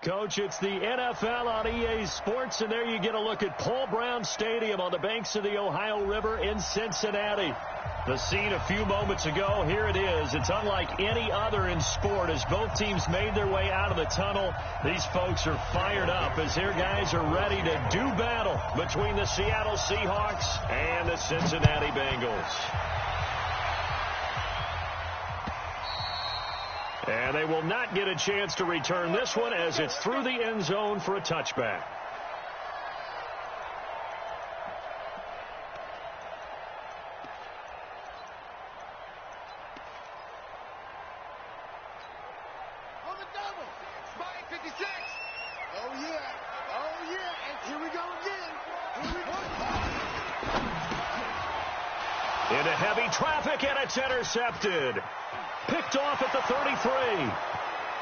Coach, it's the NFL on EA Sports, and there you get a look at Paul Brown Stadium on the banks of the Ohio River in Cincinnati. The scene a few moments ago, here it is. It's unlike any other in sport as both teams made their way out of the tunnel. These folks are fired up as their guys are ready to do battle between the Seattle Seahawks and the Cincinnati Bengals. And they will not get a chance to return this one as it's through the end zone for a touchback. Into heavy traffic, and it's intercepted. Picked off at the 33.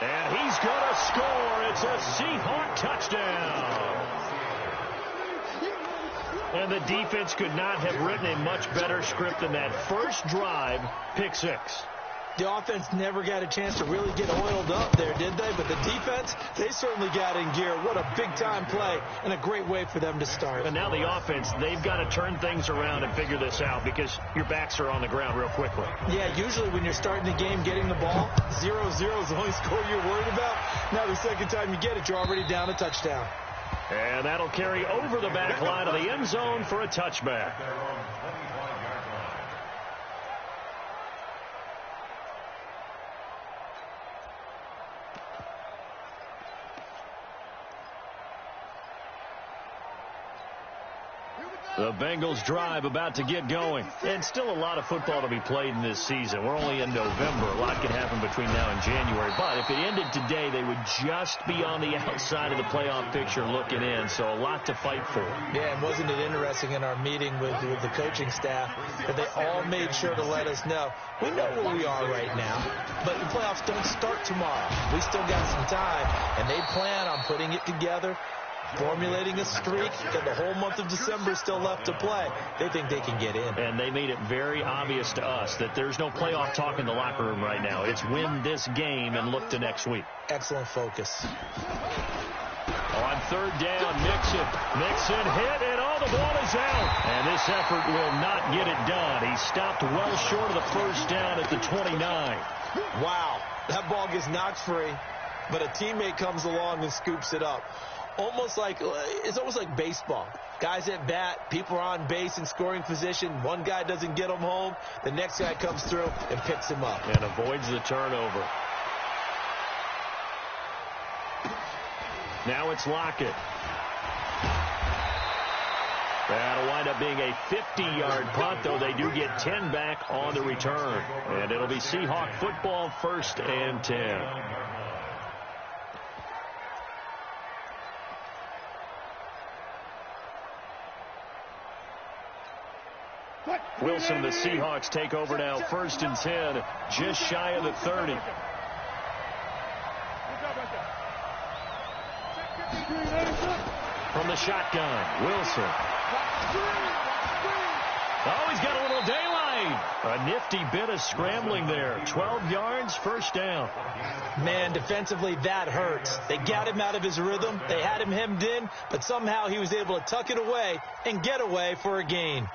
And he's going to score. It's a Seahawk touchdown. And the defense could not have written a much better script than that. First drive, pick six. The offense never got a chance to really get oiled up there, did they? But the defense, they certainly got in gear. What a big-time play and a great way for them to start. And now the offense, they've got to turn things around and figure this out because your backs are on the ground real quickly. Yeah, usually when you're starting the game getting the ball, 0-0 is the only score you're worried about. Now the second time you get it, you're already down a touchdown. And that'll carry over the back line of the end zone for a touchback. The Bengals drive about to get going. And still a lot of football to be played in this season. We're only in November. A lot can happen between now and January. But if it ended today, they would just be on the outside of the playoff picture looking in. So a lot to fight for. Yeah, and wasn't it interesting in our meeting with the coaching staff that they all made sure to let us know, we know where we are right now, but the playoffs don't start tomorrow. We still got some time, and they plan on putting it together, formulating a streak, and the whole month of December is still left to play. They think they can get in. And they made it very obvious to us that there's no playoff talk in the locker room right now. It's win this game and look to next week. Excellent focus. On third down, Mixon hit, and the ball is out. And this effort will not get it done. He stopped well short of the first down at the 29. Wow, that ball gets knocked free, but a teammate comes along and scoops it up. It's almost like baseball. Guys at bat, people are on base in scoring position. One guy doesn't get him home. The next guy comes through and picks him up. And avoids the turnover. Now it's Lockett. That'll wind up being a 50-yard punt, though they do get 10 back on the return. And it'll be Seahawk football, 1st and 10. Wilson, the Seahawks take over now, 1st and 10, just shy of the 30. From the shotgun, Wilson. Oh, he's got a little daylight. A nifty bit of scrambling there. 12 yards, 1st down. Man, defensively, that hurts. They got him out of his rhythm. They had him hemmed in, but somehow he was able to tuck it away and get away for a gain.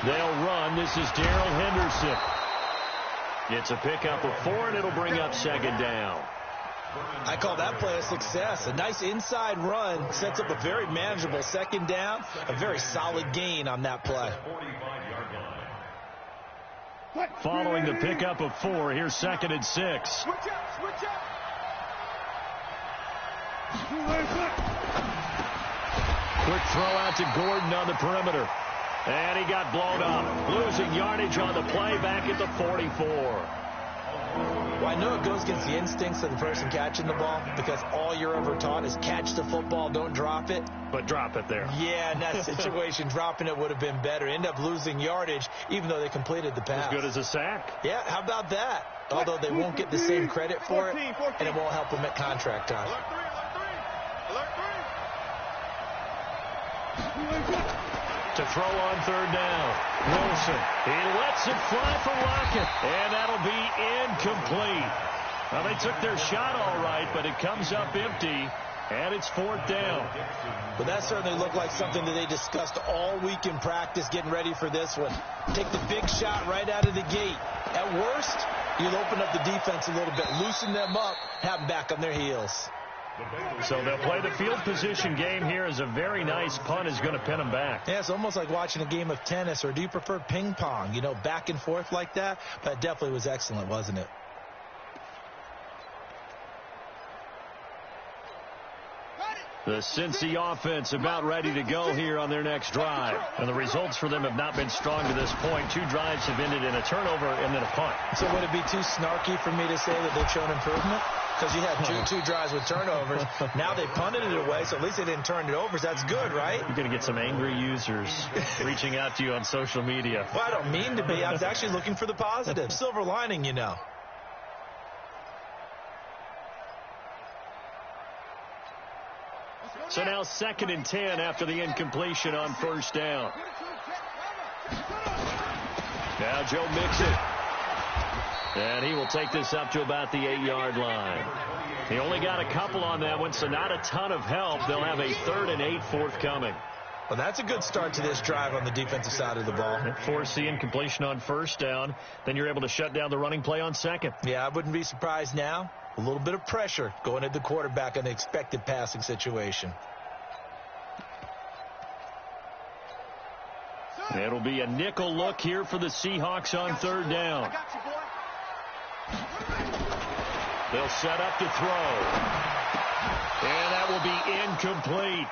They'll run. This is Darrell Henderson. It's a pickup of 4, and it'll bring up 2nd down. I call that play a success. A nice inside run sets up a very manageable 2nd down. A very solid gain on that play. Following the pickup of 4, here's 2nd and 6. Quick throw out to Gordon on the perimeter. And he got blown up. Losing yardage on the play back at the 44. Well, I know it goes against the instincts of the person catching the ball because all you're ever taught is catch the football, don't drop it. But drop it there. Yeah, in that situation, dropping it would have been better. End up losing yardage even though they completed the pass. As good as a sack. Yeah, how about that? Although they won't get the same credit for it, and it won't help them at contract time. To throw on third down. Wilson. He lets it fly for Lockett. And that'll be incomplete. Well, they took their shot all right, but it comes up empty. And it's fourth down. But that certainly looked like something that they discussed all week in practice, getting ready for this one. Take the big shot right out of the gate. At worst, you'll open up the defense a little bit, loosen them up, have them back on their heels. So they'll play the field position game here as a very nice punt is going to pin them back. Yeah, it's almost like watching a game of tennis, or do you prefer ping pong? You know, back and forth like that? But it definitely was excellent, wasn't it? The Cincy offense about ready to go here on their next drive. And the results for them have not been strong to this point. 2 drives have ended in a turnover and then a punt. So would it be too snarky for me to say that they've shown improvement? Because you had two drives with turnovers. Now they punted it away, so at least they didn't turn it over. So that's good, right? You're going to get some angry users reaching out to you on social media. Well, I don't mean to be. I was actually looking for the positive. Silver lining, you know. So now 2nd and 10 after the incompletion on first down. Now Joe Mixon. And he will take this up to about the 8-yard line. He only got a couple on that one, so not a ton of help. They'll have a 3rd and 8 forthcoming. Well, that's a good start to this drive on the defensive side of the ball. Force the incompletion on first down. Then you're able to shut down the running play on second. Yeah, I wouldn't be surprised now. A little bit of pressure going at the quarterback in the expected passing situation. It'll be a nickel look here for the Seahawks on third down. They'll set up to throw. And that will be incomplete.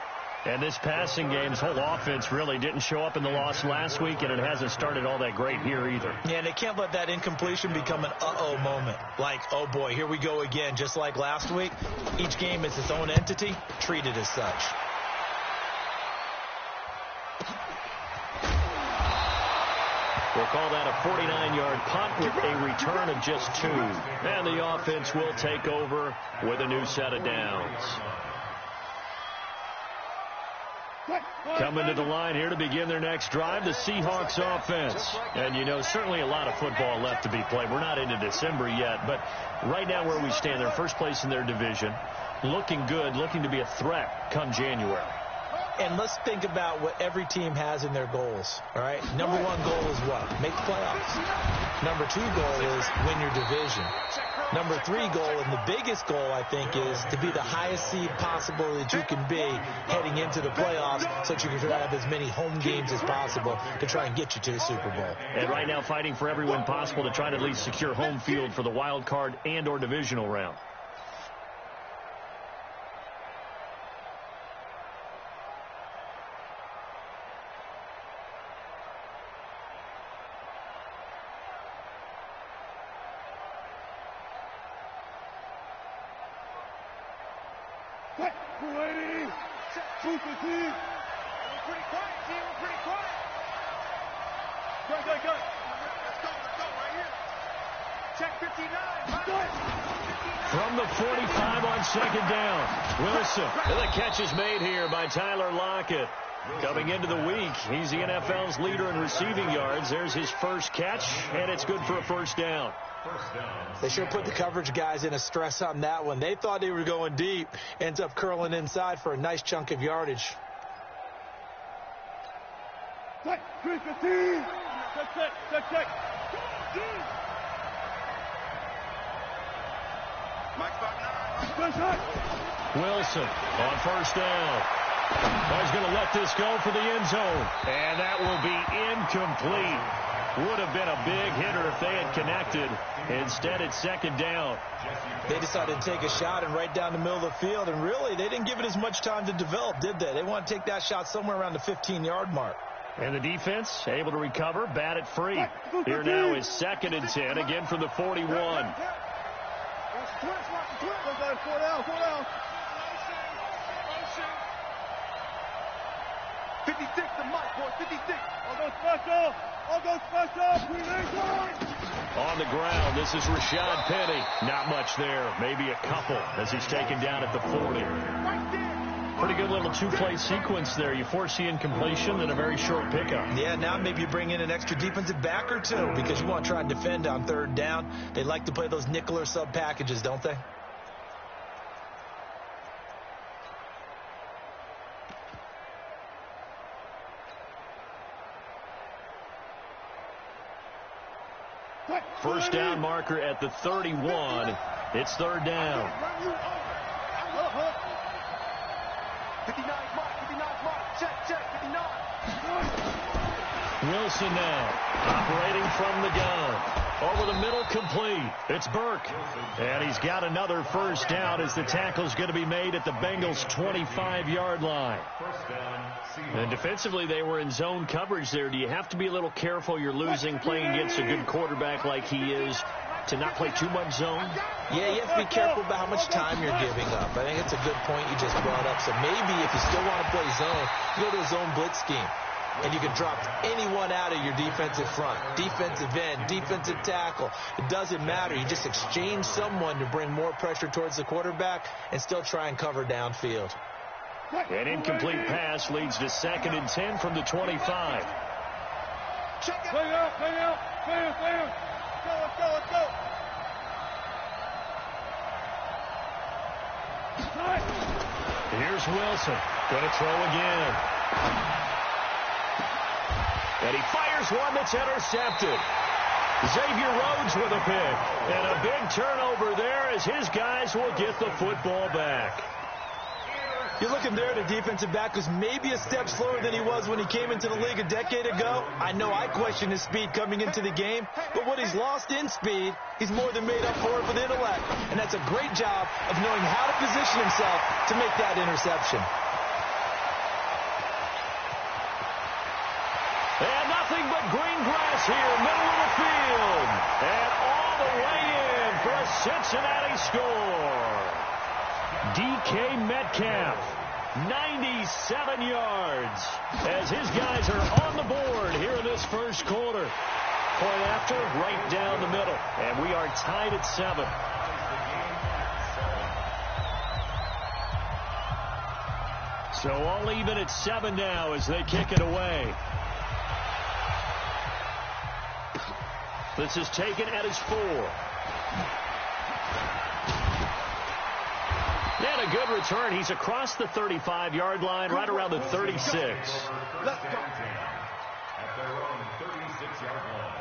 And this passing game's whole offense really didn't show up in the loss last week, and it hasn't started all that great here either. Yeah, and they can't let that incompletion become an uh-oh moment. Like, oh boy, here we go again. Just like last week, each game is its own entity, treated as such. We'll call that a 49-yard punt with a return of just 2. And the offense will take over with a new set of downs. Coming to the line here to begin their next drive, the Seahawks offense. And, you know, certainly a lot of football left to be played. We're not into December yet, but right now where we stand, they're first place in their division. Looking good, looking to be a threat come January. And let's think about what every team has in their goals, all right? Number 1 goal is what? Make the playoffs. Number 2 goal is win your division. Number 3 goal, and the biggest goal, I think, is to be the highest seed possible that you can be heading into the playoffs so that you can have as many home games as possible to try and get you to the Super Bowl. And right now fighting for every win possible to try to at least secure home field for the wild card and or divisional round. From the 45 on second down, Wilson. And the catch is made here by Tyler Lockett. Coming into the week, he's the NFL's leader in receiving yards. There's his first catch, and it's good for a first down. They sure put the coverage guys in a stress on that one. They thought they were going deep. Ends up curling inside for a nice chunk of yardage. Wilson on first down. He's going to let this go for the end zone. And that will be incomplete. Would have been a big hitter if they had connected. Instead, it's second down. They decided to take a shot and right down the middle of the field. And really, they didn't give it as much time to develop, did they? They want to take that shot somewhere around the 15-yard mark. And the defense able to recover, bat it free. Here now is 2nd and 10, again from the 41. 56 to Mike, boy, 56. I'll go special. I'll go special. On the ground, this is Rashad Penny. Not much there, maybe a couple as he's taken down at the 40. Pretty good little two-play sequence there. You force the incompletion and a very short pickup. Yeah, now maybe you bring in an extra defensive back or two because you want to try and defend on third down. They like to play those nickel or sub packages, don't they? First down marker at the 31. It's third down. 59 mark, 59 mark, check, 59. Wilson now operating from the gun. Over the middle, complete. It's Burke. And he's got another first down as the tackle's going to be made at the Bengals' 25-yard line. And defensively, they were in zone coverage there. Do you have to be a little careful? You're losing playing against a good quarterback like he is to not play too much zone? Yeah, you have to be careful about how much time you're giving up. I think it's a good point you just brought up. So maybe if you still want to play zone, you go to a zone blitz scheme. And you can drop anyone out of your defensive front, defensive end, defensive tackle. It doesn't matter. You just exchange someone to bring more pressure towards the quarterback and still try and cover downfield. An incomplete pass leads to 2nd and 10 from the 25. Play out. Let's go. Here's Wilson. Going to throw again. And he fires one that's intercepted. Xavier Rhodes with a pick. And a big turnover there as his guys will get the football back. You're looking there at a defensive back who's maybe a step slower than he was when he came into the league a decade ago. I know I questioned his speed coming into the game, but what he's lost in speed, he's more than made up for it with intellect. And that's a great job of knowing how to position himself to make that interception. And nothing but green grass here, middle of the field. And all the way in for a Cincinnati score. DK Metcalf, 97 yards, as his guys are on the board here in this first quarter. Point after, right down the middle. And we are tied at 7. So all even at 7 now as they kick it away. This is taken at his 4. And a good return. He's across the 35-yard line, right around the 36. Let's go. At their own 36-yard line.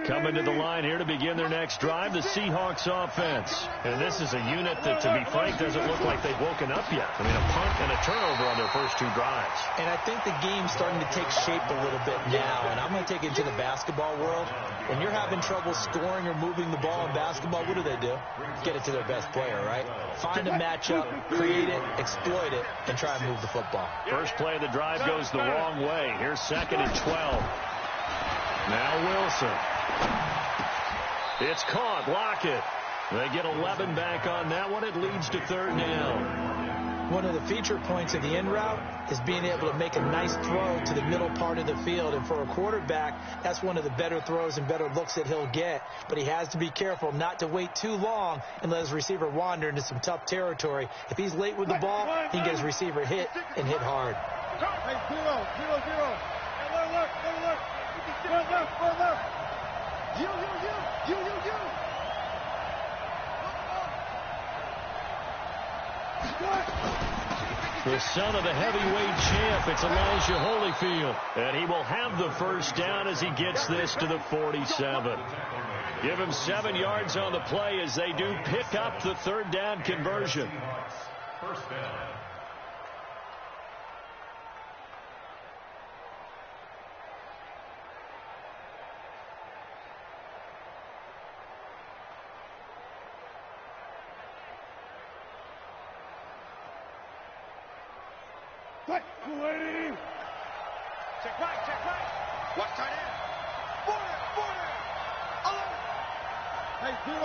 Coming to the line here to begin their next drive, the Seahawks offense. And this is a unit that, to be frank, doesn't look like they've woken up yet. I mean, a punt and a turnover on their first 2 drives. And I think the game's starting to take shape a little bit now, and I'm going to take it to the basketball world. When you're having trouble scoring or moving the ball in basketball, what do? Get it to their best player, right? Find a matchup, create it, exploit it, and try and move the football. First play of the drive goes the wrong way. Here's 2nd and 12. Now Wilson. It's caught. Lockett. They get 11 back on that one. It leads to 3rd down. One of the feature points of the in route is being able to make a nice throw to the middle part of the field. And for a quarterback, that's one of the better throws and better looks that he'll get. But he has to be careful not to wait too long and let his receiver wander into some tough territory. If he's late with the ball, he can get his receiver hit and hit hard. Hey, 0-0-0. Hey, look. Go left. You. The son of the heavyweight champ, it's Elijah Holyfield. And he will have the first down as he gets this to the 47. Give him 7 yards on the play as they do pick up the 3rd down conversion. First down. Check right. Watch tight end. Border. 11. Hey, 0-0-0.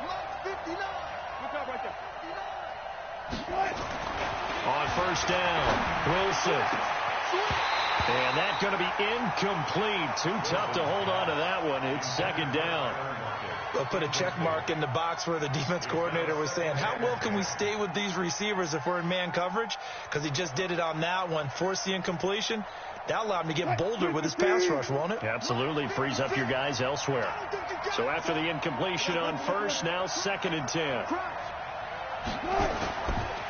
Lock 59. Good job right there. 59. On first down, Wilson. And that's going to be incomplete. Too tough to hold on to that one. It's second down. We'll put a check mark in the box where the defense coordinator was saying, how well can we stay with these receivers if we're in man coverage? Because he just did it on that one. Force the incompletion. That allowed him to get bolder with his pass rush, won't it? Absolutely. Frees up your guys elsewhere. So after the incompletion on first, now second and 10.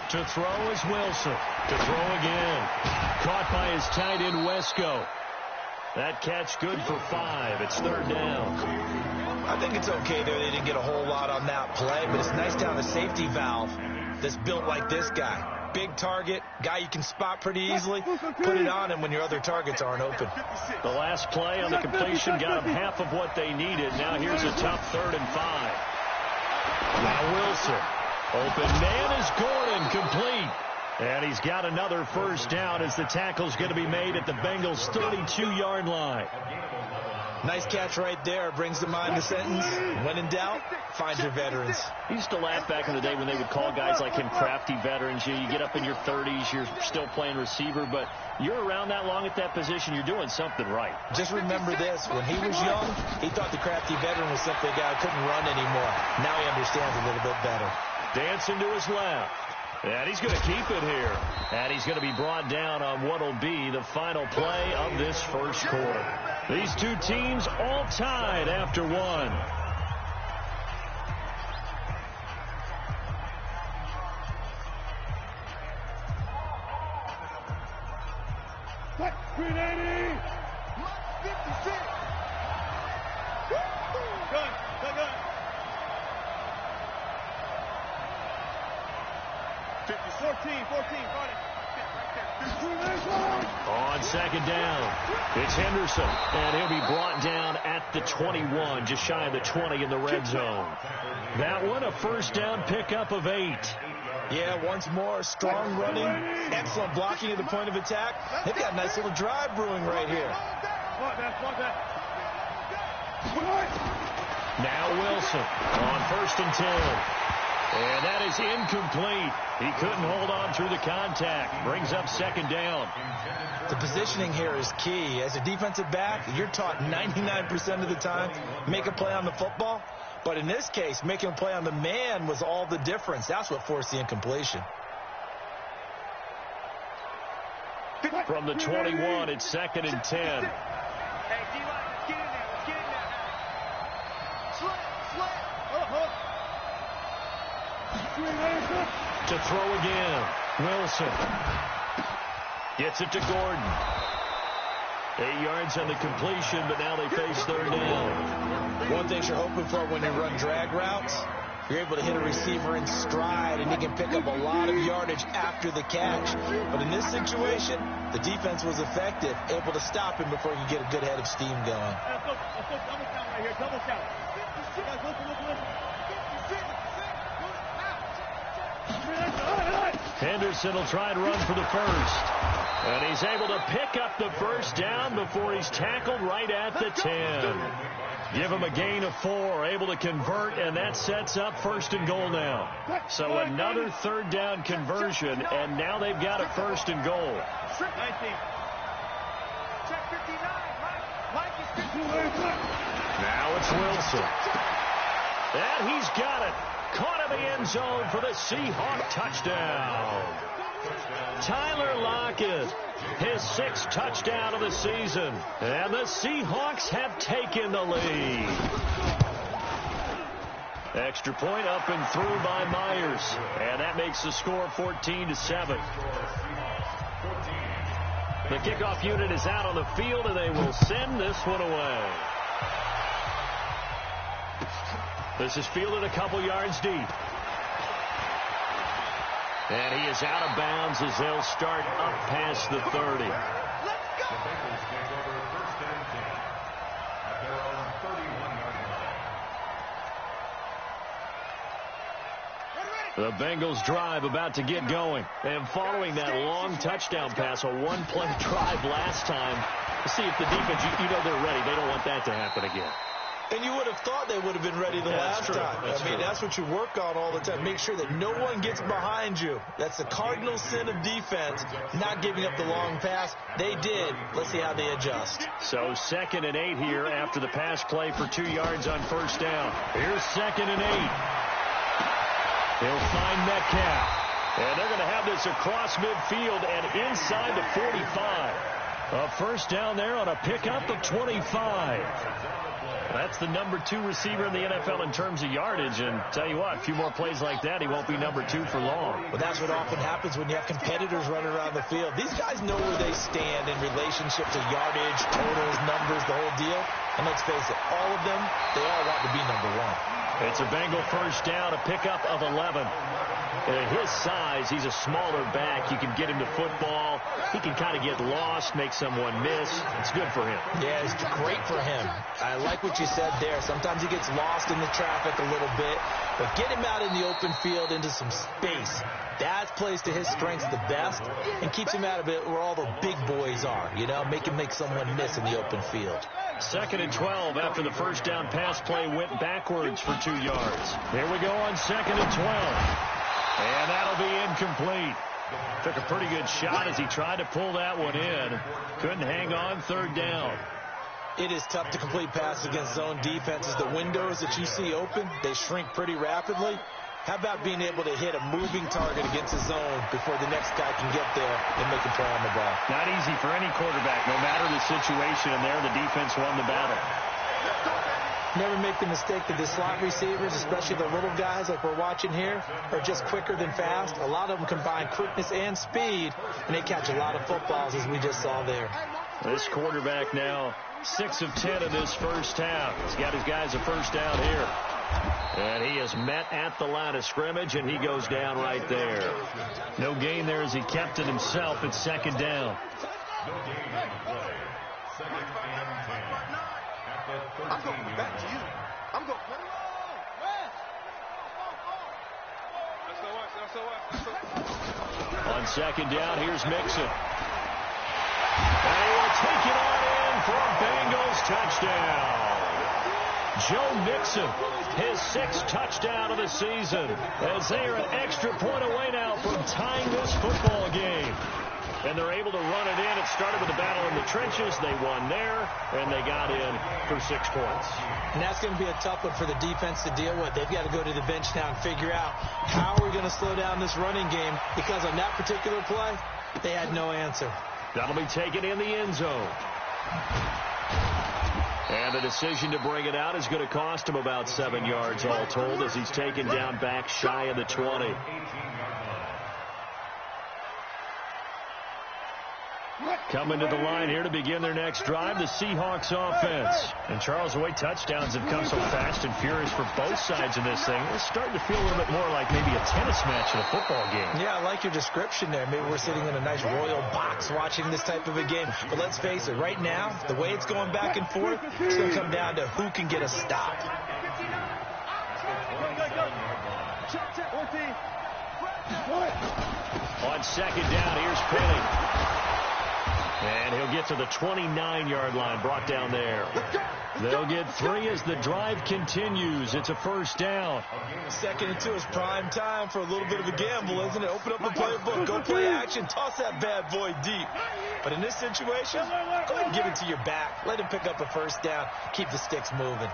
To throw is Wilson. To throw again. Caught by his tight end, Wesco. That catch good for 5. It's third down. I think it's okay there. They didn't get a whole lot on that play, but it's nice to have a safety valve that's built like this guy. Big target, guy you can spot pretty easily. Put it on him when your other targets aren't open. The last play on the completion got them half of what they needed. Now here's a tough 3rd and 5. Now Wilson. Open man is Gordon, complete. And he's got another first down as the tackle's going to be made at the Bengals' 32-yard line. Nice catch right there. Brings to mind the sentence, when in doubt, find your veterans. I used to laugh back in the day when they would call guys like him crafty veterans. You get up in your 30s, you're still playing receiver, but you're around that long at that position, you're doing something right. Just remember this. When he was young, he thought the crafty veteran was simply a guy who couldn't run anymore. Now he understands a little bit better. Dancing to his left. And he's going to keep it here. And he's going to be brought down on what will be the final play of this first quarter. These two teams all tied after one. Green 80. 56. Good. 14, on second down, it's Henderson, and he'll be brought down at the 21, just shy of the 20 in the red zone. That one, a first down pickup of 8. Yeah, once more, strong running, excellent blocking at the point of attack. They've got a nice little drive brewing right here. Now Wilson on first and 10. And that is incomplete. He couldn't hold on through the contact. Brings up second down. The positioning here is key. As a defensive back, you're taught 99% of the time, make a play on the football. But in this case, making a play on the man was all the difference. That's what forced the incompletion. From the 21, it's second and 10. Hey, D-line, let's get in there. Let's get in there. Slant. To throw again, Wilson. Gets it to Gordon. 8 yards on the completion, but now they face third down. One thing you're hoping for when you run drag routes, you're able to hit a receiver in stride, and he can pick up a lot of yardage after the catch. But in this situation, the defense was effective, able to stop him before he could get a good head of steam going. Let's go double count right here, double count. Listen. Henderson will try and run for the first. And he's able to pick up the first down before he's tackled right at the 10. Give him a gain of 4, able to convert, and that sets up first and goal now. So another third down conversion, and now they've got a first and goal. 19. Check 59. Mike is 59. Now it's Wilson. And he's got it. Caught in the end zone for the Seahawk touchdown. Tyler Lockett, his 6th touchdown of the season. And the Seahawks have taken the lead. Extra point up and through by Myers. And that makes the score 14-7. The kickoff unit is out on the field, and they will send this one away. This is fielded a couple yards deep. And he is out of bounds as they'll start up past the 30. Let's go! The Bengals take over first and 10 at their own 31-yard line. The Bengals drive about to get going. And following that long touchdown pass, a one-play drive last time, See if the defense, you know they're ready. They don't want that to happen again. And you would have thought they would have been ready the last time. That's what you work on all the time. Make sure that no one gets behind you. That's the cardinal sin of defense, not giving up the long pass. They did. Let's see how they adjust. So 2nd and 8 here after the pass play for 2 yards on first down. Here's 2nd and 8. He'll find Metcalf. And they're going to have this across midfield and inside the 45. A first down there on a pickup of 25. That's the number 2 receiver in the NFL in terms of yardage. And tell you what, a few more plays like that, he won't be number 2 for long. Well, that's what often happens when you have competitors running around the field. These guys know where they stand in relationship to yardage, totals, numbers, the whole deal. And let's face it, all of them, they all want to be number 1. It's a Bengal first down, a pickup of 11. At his size, he's a smaller back. You can get him to football. He can kind of get lost, make someone miss. It's good for him. Yeah, it's great for him. I like what you said there. Sometimes he gets lost in the traffic a little bit, but get him out in the open field into some space. That plays to his strengths the best and keeps him out of it where all the big boys are, you know, make him make someone miss in the open field. 2nd and 12 after the first down pass play went backwards for 2 yards. Here we go on 2nd and 12. And that'll be incomplete. Took a pretty good shot as he tried to pull that one in. Couldn't hang on 3rd down. It is tough to complete passes against zone defenses. The windows that you see open, they shrink pretty rapidly. How about being able to hit a moving target against a zone before the next guy can get there and make a play on the ball? Not easy for any quarterback, no matter the situation, and there the defense won the battle. Never make the mistake that the slot receivers, especially the little guys like we're watching here, are just quicker than fast. A lot of them combine quickness and speed, and they catch a lot of footballs, as we just saw there. This quarterback now 6 of 10 in this first half. He's got his guys a first down here. And he is met at the line of scrimmage, and he goes down right there. No gain there as he kept it himself at 2nd down. I'm going back to you. I'm going. On 2nd down, here's Mixon. And he will take it on in for a Bengals touchdown. Joe Mixon, his 6th touchdown of the season, as they are an extra point away now from tying this football game. And they're able to run it in. It started with a battle in the trenches. They won there, and they got in for 6 points. And that's going to be a tough one for the defense to deal with. They've got to go to the bench now and figure out how are we going to slow down this running game, because on that particular play, they had no answer. That'll be taken in the end zone. And the decision to bring it out is going to cost him about 7 yards all told, as he's taken down back shy of the 20. Coming to the line here to begin their next drive, the Seahawks offense. And Charles, the way touchdowns have come so fast and furious for both sides in this thing, it's starting to feel a little bit more like maybe a tennis match in a football game. Yeah, I like your description there. Maybe we're sitting in a nice royal box watching this type of a game. But let's face it, right now, the way it's going back and forth, it's going to come down to who can get a stop. On 2nd down, here's Penny. And he'll get to the 29-yard line, brought down there. They'll get 3 as the drive continues. It's a first down. 2nd and 2 is prime time for a little bit of a gamble, isn't it? Open up the playbook, go play action, toss that bad boy deep. But in this situation, go ahead and give it to your back. Let him pick up a first down. Keep the sticks moving.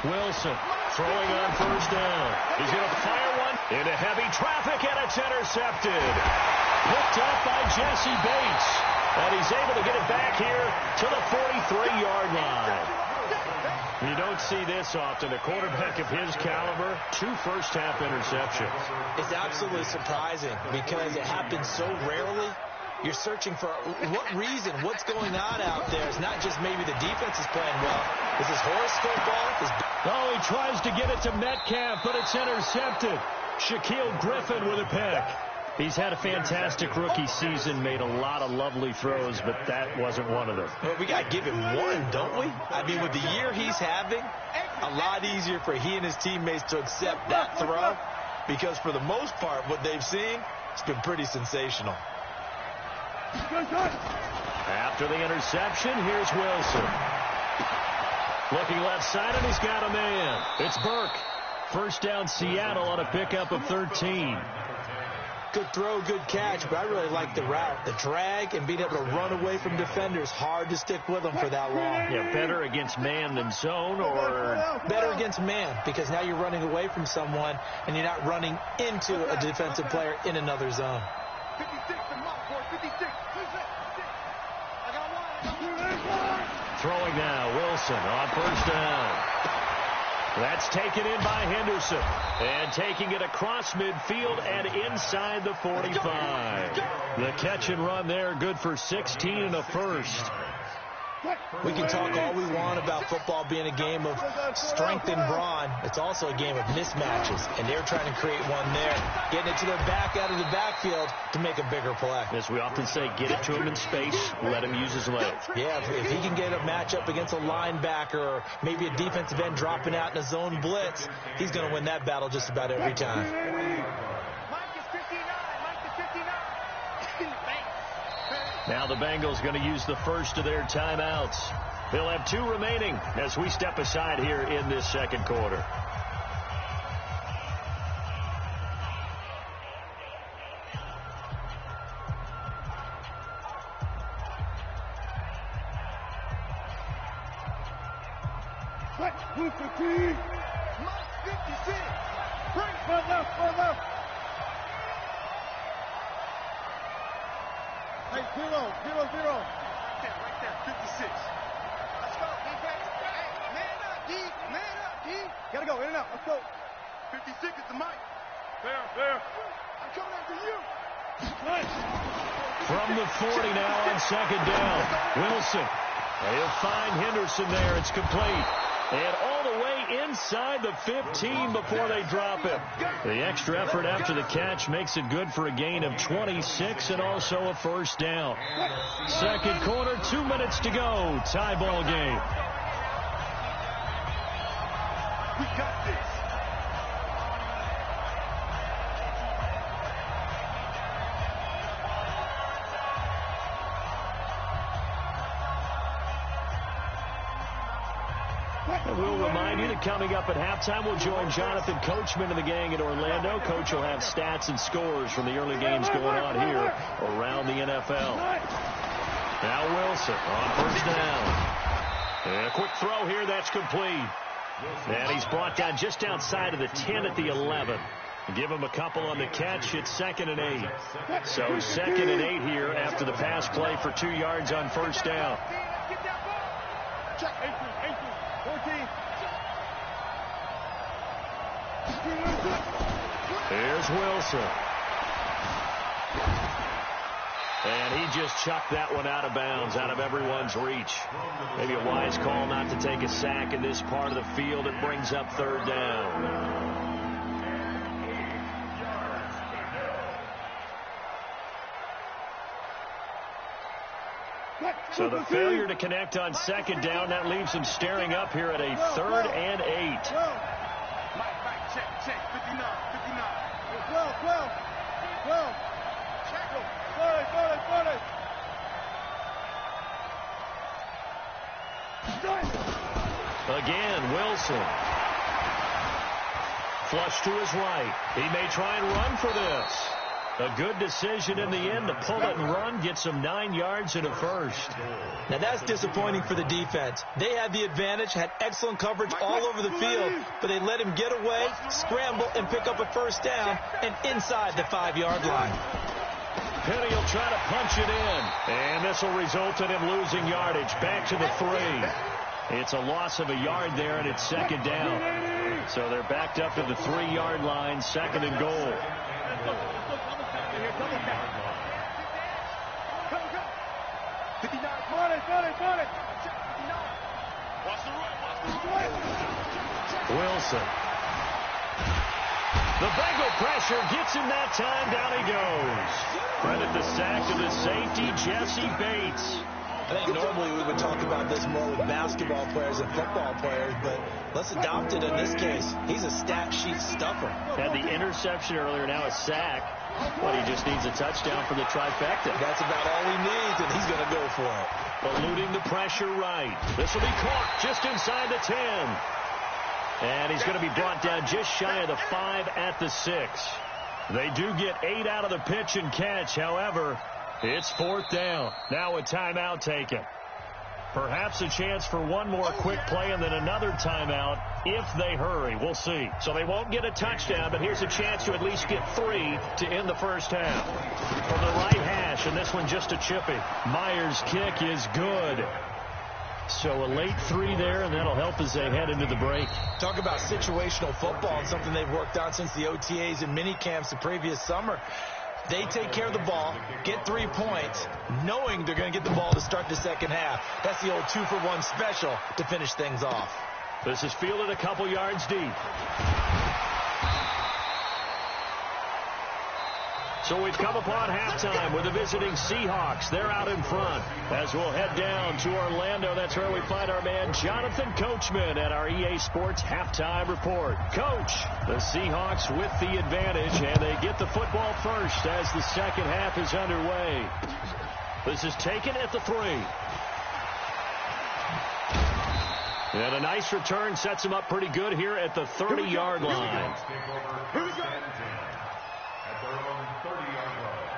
Wilson throwing on first down. He's going to fire one into heavy traffic, and it's intercepted. Picked up by Jesse Bates. And he's able to get it back here to the 43-yard line. You don't see this often. A quarterback of his caliber, 2 first-half interceptions. It's absolutely surprising because it happens so rarely. You're searching for what reason, what's going on out there. It's not just maybe the defense is playing well. Is his horoscope off? Oh, he tries to get it to Metcalf, but it's intercepted. Shaquille Griffin with a pick. He's had a fantastic rookie season, made a lot of lovely throws, but that wasn't one of them. Well, we got to give him one, don't we? I mean, with the year he's having, a lot easier for he and his teammates to accept that throw, because for the most part, what they've seen, it's been pretty sensational. After the interception, here's Wilson. Looking left side, and he's got a man. It's Burke. First down, Seattle on a pickup of 13. Good throw, good catch, but I really like the route. The drag and being able to run away from defenders, hard to stick with them for that long. Yeah, better against man than zone, or? Better against man, because now you're running away from someone, and you're not running into a defensive player in another zone. 56, the mark, boy, 56. I got one. Throwing now, Wilson on first down. That's taken in by Henderson. And taking it across midfield and inside the 45. The catch and run there, good for 16 and a first. We can talk all we want about football being a game of strength and brawn. It's also a game of mismatches, and they're trying to create one there, getting it to their back out of the backfield to make a bigger play. As we often say, get it to him in space, let him use his legs. Yeah, if he can get a matchup against a linebacker or maybe a defensive end dropping out in a zone blitz, he's going to win that battle just about every time. Mike is 59. Mike is 59. Now the Bengals going to use the first of their timeouts. They'll have 2 remaining as we step aside here in this second quarter. Mike 56. Bring for left. Hey, 0. Right there, 56. Let's go, defense. Hey, man up, D. Gotta go, in and out, let's go. 56 is the mic. Fair. I'm coming after you. From the 40 now on second down. Wilson. They'll find Henderson there. It's complete. And all the way inside the 15 before they drop it. The extra effort after the catch makes it good for a gain of 26 and also a first down. Second quarter, 2 minutes to go. Tie ball game. We got this. And we'll remind you that coming up at halftime, we'll join Jonathan Coachman and the gang in Orlando. Coach will have stats and scores from the early games going on here around the NFL. Now Wilson on first down. And a quick throw here, that's complete. And he's brought down just outside of the 10 at the 11. Give him a couple on the catch. It's 2nd and 8. So 2nd and 8 here after the pass play for 2 yards on first down. Check, 18, 14. Here's Wilson. And he just chucked that one out of bounds, out of everyone's reach. Maybe a wise call not to take a sack in this part of the field. It brings up 3rd down. So the failure to connect on 2nd down, that leaves him staring up here at a 3rd and 8. Mike, check, 59. 12. Check him. 40. Again, Wilson. Flush to his right. He may try and run for this. A good decision in the end to pull it and run, get some 9 yards and a first. Now that's disappointing for the defense. They had the advantage, had excellent coverage all over the field, but they let him get away, scramble, and pick up a first down, and inside the 5-yard line. Penny will try to punch it in, and this will result in him losing yardage. Back to the 3. It's a loss of a yard there, and it's 2nd down. So they're backed up to the 3-yard line, 2nd and goal. Wilson. The Bengal pressure gets him that time. Down he goes. Credit the sack to the safety, Jesse Bates. I think normally we would talk about this more with basketball players and football players, but let's adopt it in this case. He's a stat sheet stuffer. Had the interception earlier, now a sack. But he just needs a touchdown for the trifecta. That's about all he needs, and he's going to go for it. Eluding the pressure right. This will be caught just inside the 10. And he's going to be brought down just shy of the 5 at the 6. They do get 8 out of the pitch and catch. However, it's 4th down. Now a timeout taken. Perhaps a chance for one more quick play and then another timeout if they hurry. We'll see. So they won't get a touchdown, but here's a chance to at least get 3 to end the first half. From the right hash, and this one just a chippy. Myers' kick is good. So a late 3 there, and that'll help as they head into the break. Talk about situational football and something they've worked on since the OTAs and mini camps the previous summer. They take care of the ball, get 3 points, knowing they're going to get the ball to start the second half. That's the old 2-for-1 special to finish things off. This is fielded a couple yards deep. So we've come upon halftime with the visiting Seahawks. They're out in front. As we'll head down to Orlando, that's where we find our man Jonathan Coachman at our EA Sports Halftime Report. Coach, the Seahawks with the advantage, and they get the football first as the second half is underway. This is taken at the 3. And a nice return sets him up pretty good here at the 30-yard line. Here we go. At their own 30-yard line.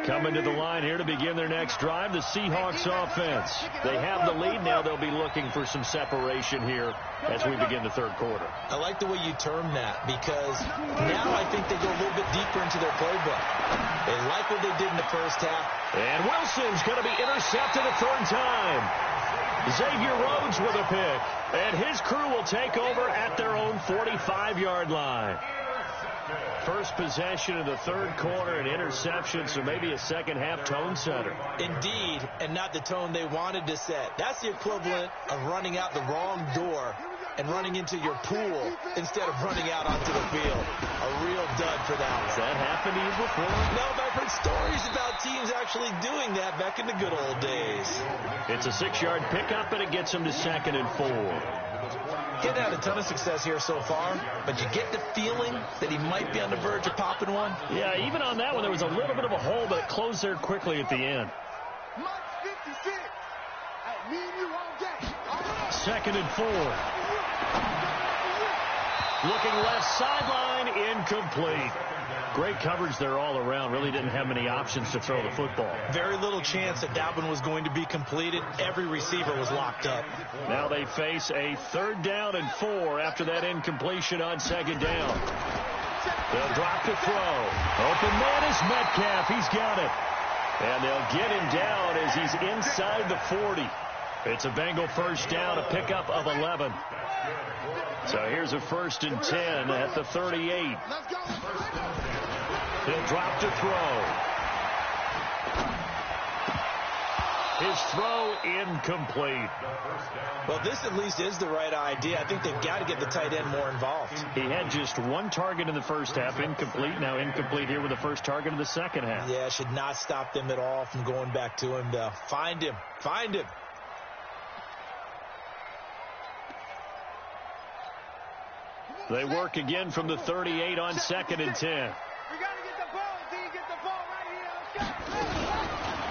Coming to the line here to begin their next drive, the Seahawks offense. They have the lead. Now they'll be looking for some separation here as we begin the third quarter. I like the way you term that because now I think they go a little bit deeper into their playbook. They like what they did in the first half. And Wilson's going to be intercepted a third time. Xavier Rhodes with a pick. And his crew will take over at their own 45-yard line. First possession of the third quarter, an interception, so maybe a second-half tone setter. Indeed, and not the tone they wanted to set. That's the equivalent of running out the wrong door and running into your pool instead of running out onto the field. A real dud for that one. Has that happened to you before? No, but I've heard stories about teams actually doing that back in the good old days. It's a 6-yard pickup, and it gets them to 2nd and 4. He's had a ton of success here so far, but you get the feeling that he might be on the verge of popping one. Yeah, even on that one, there was a little bit of a hole, but it closed there quickly at the end. 2nd and 4. Looking left sideline, incomplete. Great coverage there all around. Really didn't have many options to throw the football. Very little chance that one was going to be completed. Every receiver was locked up. Now they face a 3rd down and 4 after that incompletion on 2nd down. They'll drop to throw. Open man is Metcalf. He's got it. And they'll get him down as he's inside the 40. It's a Bengal first down, a pickup of 11. So here's a 1st and 10 at the 38. He'll drop to throw. His throw incomplete. Well, this at least is the right idea. I think they've got to get the tight end more involved. He had just 1 target in the first half, incomplete. Now incomplete here with the first target of the second half. Yeah, should not stop them at all from going back to him to find him. Find him. They work again from the 38 on 2nd and 10. We got to get the ball, D. Get the ball right here. Let's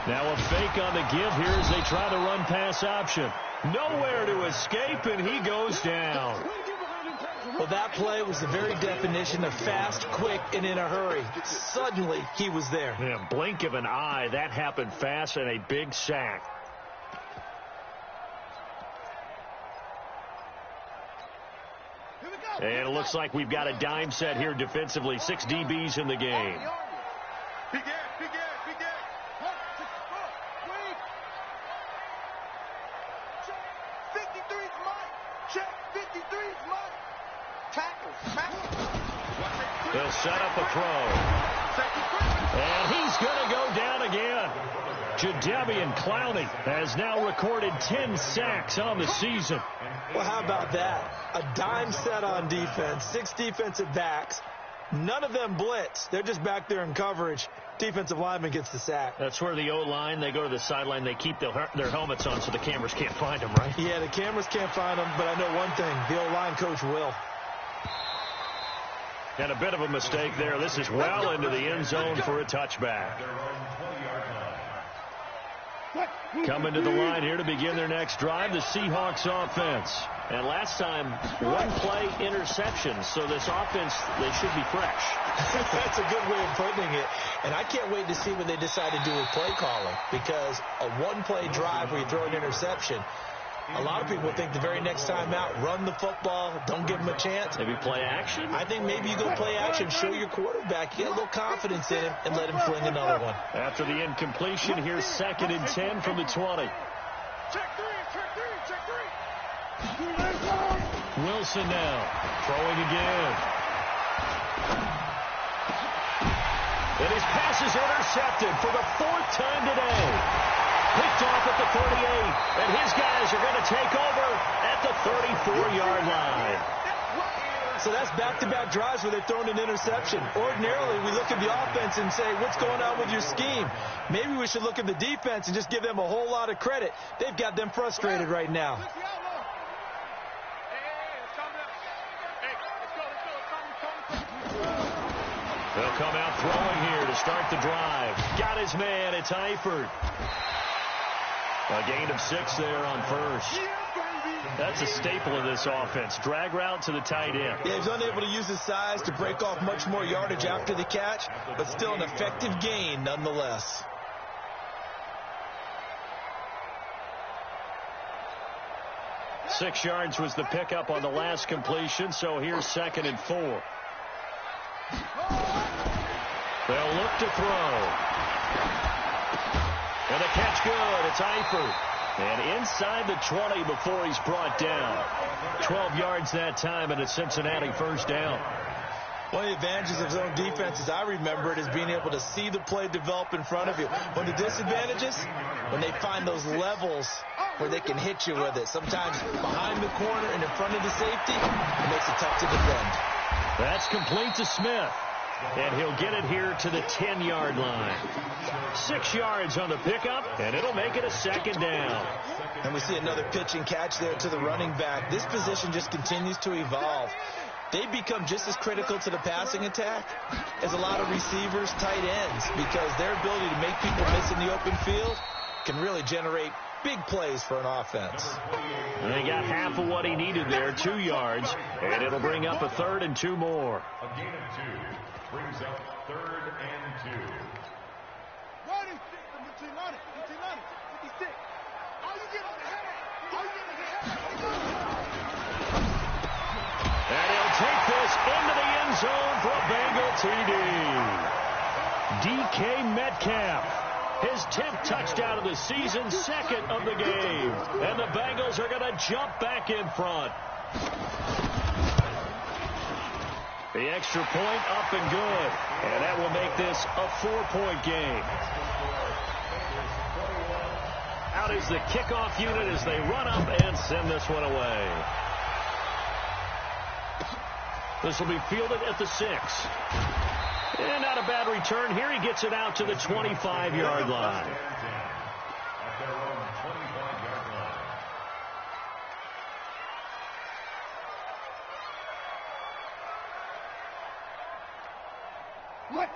go. Now a fake on the give here as they try to run pass option. Nowhere to escape, and he goes down. Well, that play was the very definition of fast, quick, and in a hurry. Suddenly, he was there. Yeah, blink of an eye. That happened fast and a big sack. And it looks like we've got a dime set here defensively. 6 DBs in the game. Big air, big air, big air. 1, 2, 3. Check. 53's Mike. Check. 53's Mike. Tackle. They'll set up a throw. And he's going to go down again. Jadeveon Clowney has now recorded 10 sacks on the season. Well, how about that? A dime set on defense, 6 defensive backs, None of them blitz. They're just back there in coverage. Defensive lineman gets the sack. That's where the O-line, they go to the sideline, they keep their helmets on so the cameras can't find them, right? Yeah, the cameras can't find them, but I know one thing. The O-line coach will. And a bit of a mistake there. This is well into the end zone for a touchback. Coming to the line here to begin their next drive, the Seahawks offense. And last time, one-play interception, so this offense, they should be fresh. That's a good way of putting it. And I can't wait to see what they decide to do with play calling, because a one-play drive where you throw an interception, a lot of people think the very next time out, run the football, don't give them a chance. Maybe play action? I think maybe you go play action, show your quarterback, you get a little confidence in him, and let him fling another one. After the incompletion, here's 2nd and 10 from the 20. Check three. Wilson now, throwing again. And his pass is intercepted for the 4th time today. Picked off at the 38, and his guys are going to take over at the 34-yard line. So that's back-to-back drives where they're throwing an interception. Ordinarily, we look at the offense and say, what's going on with your scheme? Maybe we should look at the defense and just give them a whole lot of credit. They've got them frustrated right now. They'll come out throwing here to start the drive. Got his man. It's Eifert. A gain of 6 there on first. That's a staple of this offense. Drag route to the tight end. Yeah, he's unable to use his size to break off much more yardage after the catch, but still an effective gain nonetheless. Six yards was the pickup on the last completion, so here's 2nd and 4. They'll look to throw. And the catch good. It's Eifert. And inside the 20 before he's brought down. 12 yards that time and a Cincinnati 1st down. One of the advantages of zone defense, as I remember it, is being able to see the play develop in front of you. One of the disadvantages, when they find those levels where they can hit you with it. Sometimes behind the corner and in front of the safety, it makes it tough to defend. That's complete to Smith. And he'll get it here to the 10-yard line. 6 yards on the pickup, and it'll make it a 2nd down. And we see another pitch and catch there to the running back. This position just continues to evolve. They become just as critical to the passing attack as a lot of receivers, tight ends, because their ability to make people miss in the open field can really generate big plays for an offense. And they got half of what he needed there, 2 yards, and it'll bring up a 3rd and 2 more. A gain of 2 brings up 3rd and 2. Running, 56. All you get on the head. And he'll take this into the end zone for a Bengal TD. DK Metcalf, his 10th touchdown of the season, 2nd of the game. And the Bengals are going to jump back in front. The extra point up and good. And that will make this a 4-point game. Out is the kickoff unit as they run up and send this one away. This will be fielded at the 6. And not a bad return here. He gets it out to the 25-yard line. At their own 25-yard line.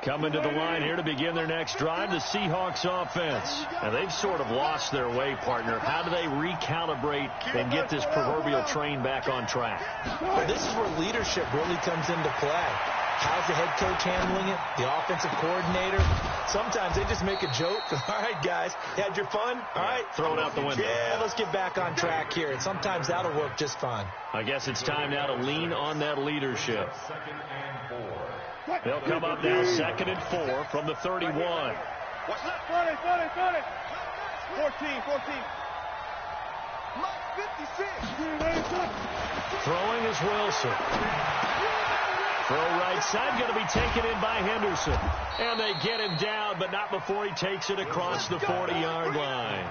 Coming to the line here to begin their next drive, the Seahawks offense. And they've sort of lost their way, partner. How do they recalibrate and get this proverbial train back on track? Well, this is where leadership really comes into play. How's the head coach handling it? The offensive coordinator? Sometimes they just make a joke. All right, guys, you had your fun? All right. Throw it out the window. Yeah, let's get back on track here. And sometimes that'll work just fine. I guess it's time now to lean on that leadership. 2nd and 4. They'll come up now 2nd and 4 from the 31. Watch left, 40. 14. Mike 56. Throwing is Wilson. Throw right side, going to be taken in by Henderson. And they get him down, but not before he takes it across the 40-yard line.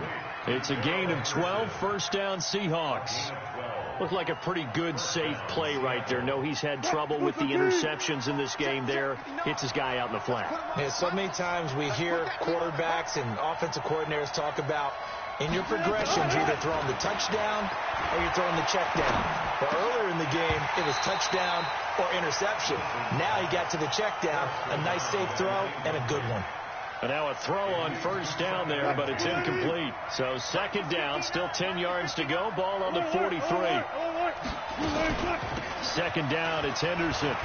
It's a gain of 12, 1st down Seahawks. Looked like a pretty good, safe play right there. No, he's had trouble with the interceptions in this game there. Hits his guy out in the flat. Yeah, so many times we hear quarterbacks and offensive coordinators talk about in your progressions, you're either throwing the touchdown or you're throwing the check down. Well, earlier in the game, it was touchdown or interception. Now he got to the check down, a nice safe throw, and a good one. And now a throw on first down there, but it's incomplete. So second down, still 10 yards to go. Ball on the 43. Second down, it's Henderson.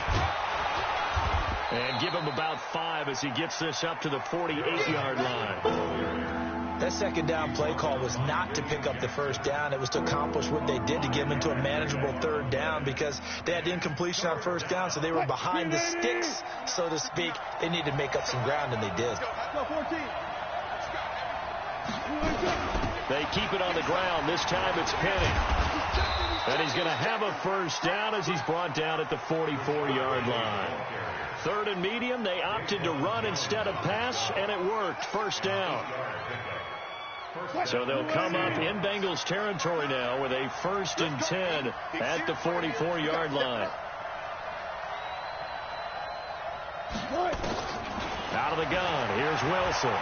And give him about 5 as he gets this up to the 48-yard line. That second down play call was not to pick up the first down. It was to accomplish what they did to get them into a manageable third down because they had incompletion on first down, so they were behind the sticks, so to speak. They needed to make up some ground, and they did. They keep it on the ground. This time it's Penny. And he's going to have a first down as he's brought down at the 44-yard line. Third and medium, they opted to run instead of pass, and it worked. First down. So they'll come up in Bengals territory now with a 1st and 10 at the 44-yard line. Out of the gun, here's Wilson.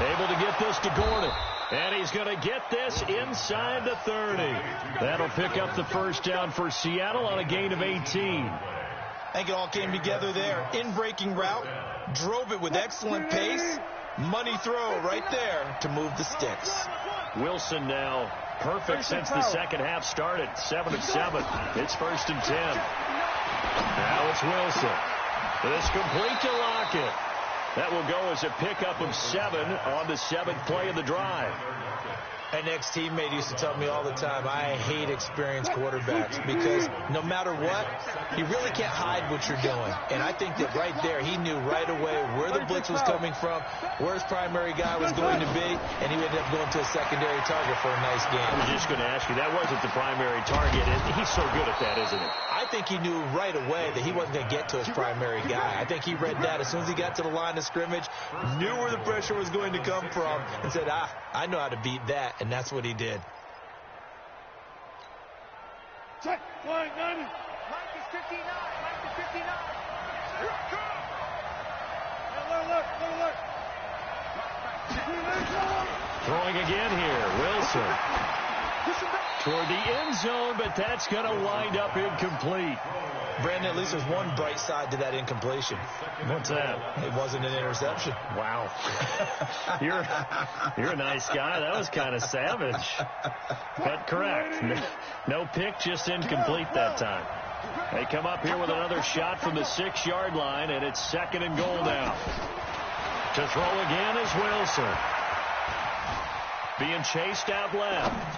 Able to get this to Gordon. And he's going to get this inside the 30. That'll pick up the first down for Seattle on a gain of 18. I think it all came together there. In-breaking route, drove it with excellent pace. Money throw right there to move the sticks. Wilson now perfect since the second half started. 7 of 7. It's 1st and 10. Now it's Wilson. This complete to Lockett. That will go as a pickup of 7 on the 7th play of the drive. An ex-teammate used to tell me all the time, I hate experienced quarterbacks because no matter what, you really can't hide what you're doing. And I think that right there, he knew right away where the blitz was coming from, where his primary guy was going to be, and he ended up going to a secondary target for a nice game. I was just going to ask you, that wasn't the primary target. He's so good at that, isn't he? I think he knew right away that he wasn't going to get to his primary guy. I think he read that as soon as he got to the line of scrimmage, knew where the pressure was going to come from, and said, I know how to beat that. And that's what he did. Check. Line 90. Mike is 59. Mike is 59. Here it comes. Look. Throwing again here. Wilson. Toward the end zone, but that's going to wind up incomplete. Brandon, at least there's one bright side to that incompletion. What's that? It wasn't an interception. Wow. You're a nice guy. That was kind of savage. But correct. No pick, just incomplete that time. They come up here with another shot from the 6-yard line, and it's 2nd and goal now. To throw again is Wilson. Being chased out left.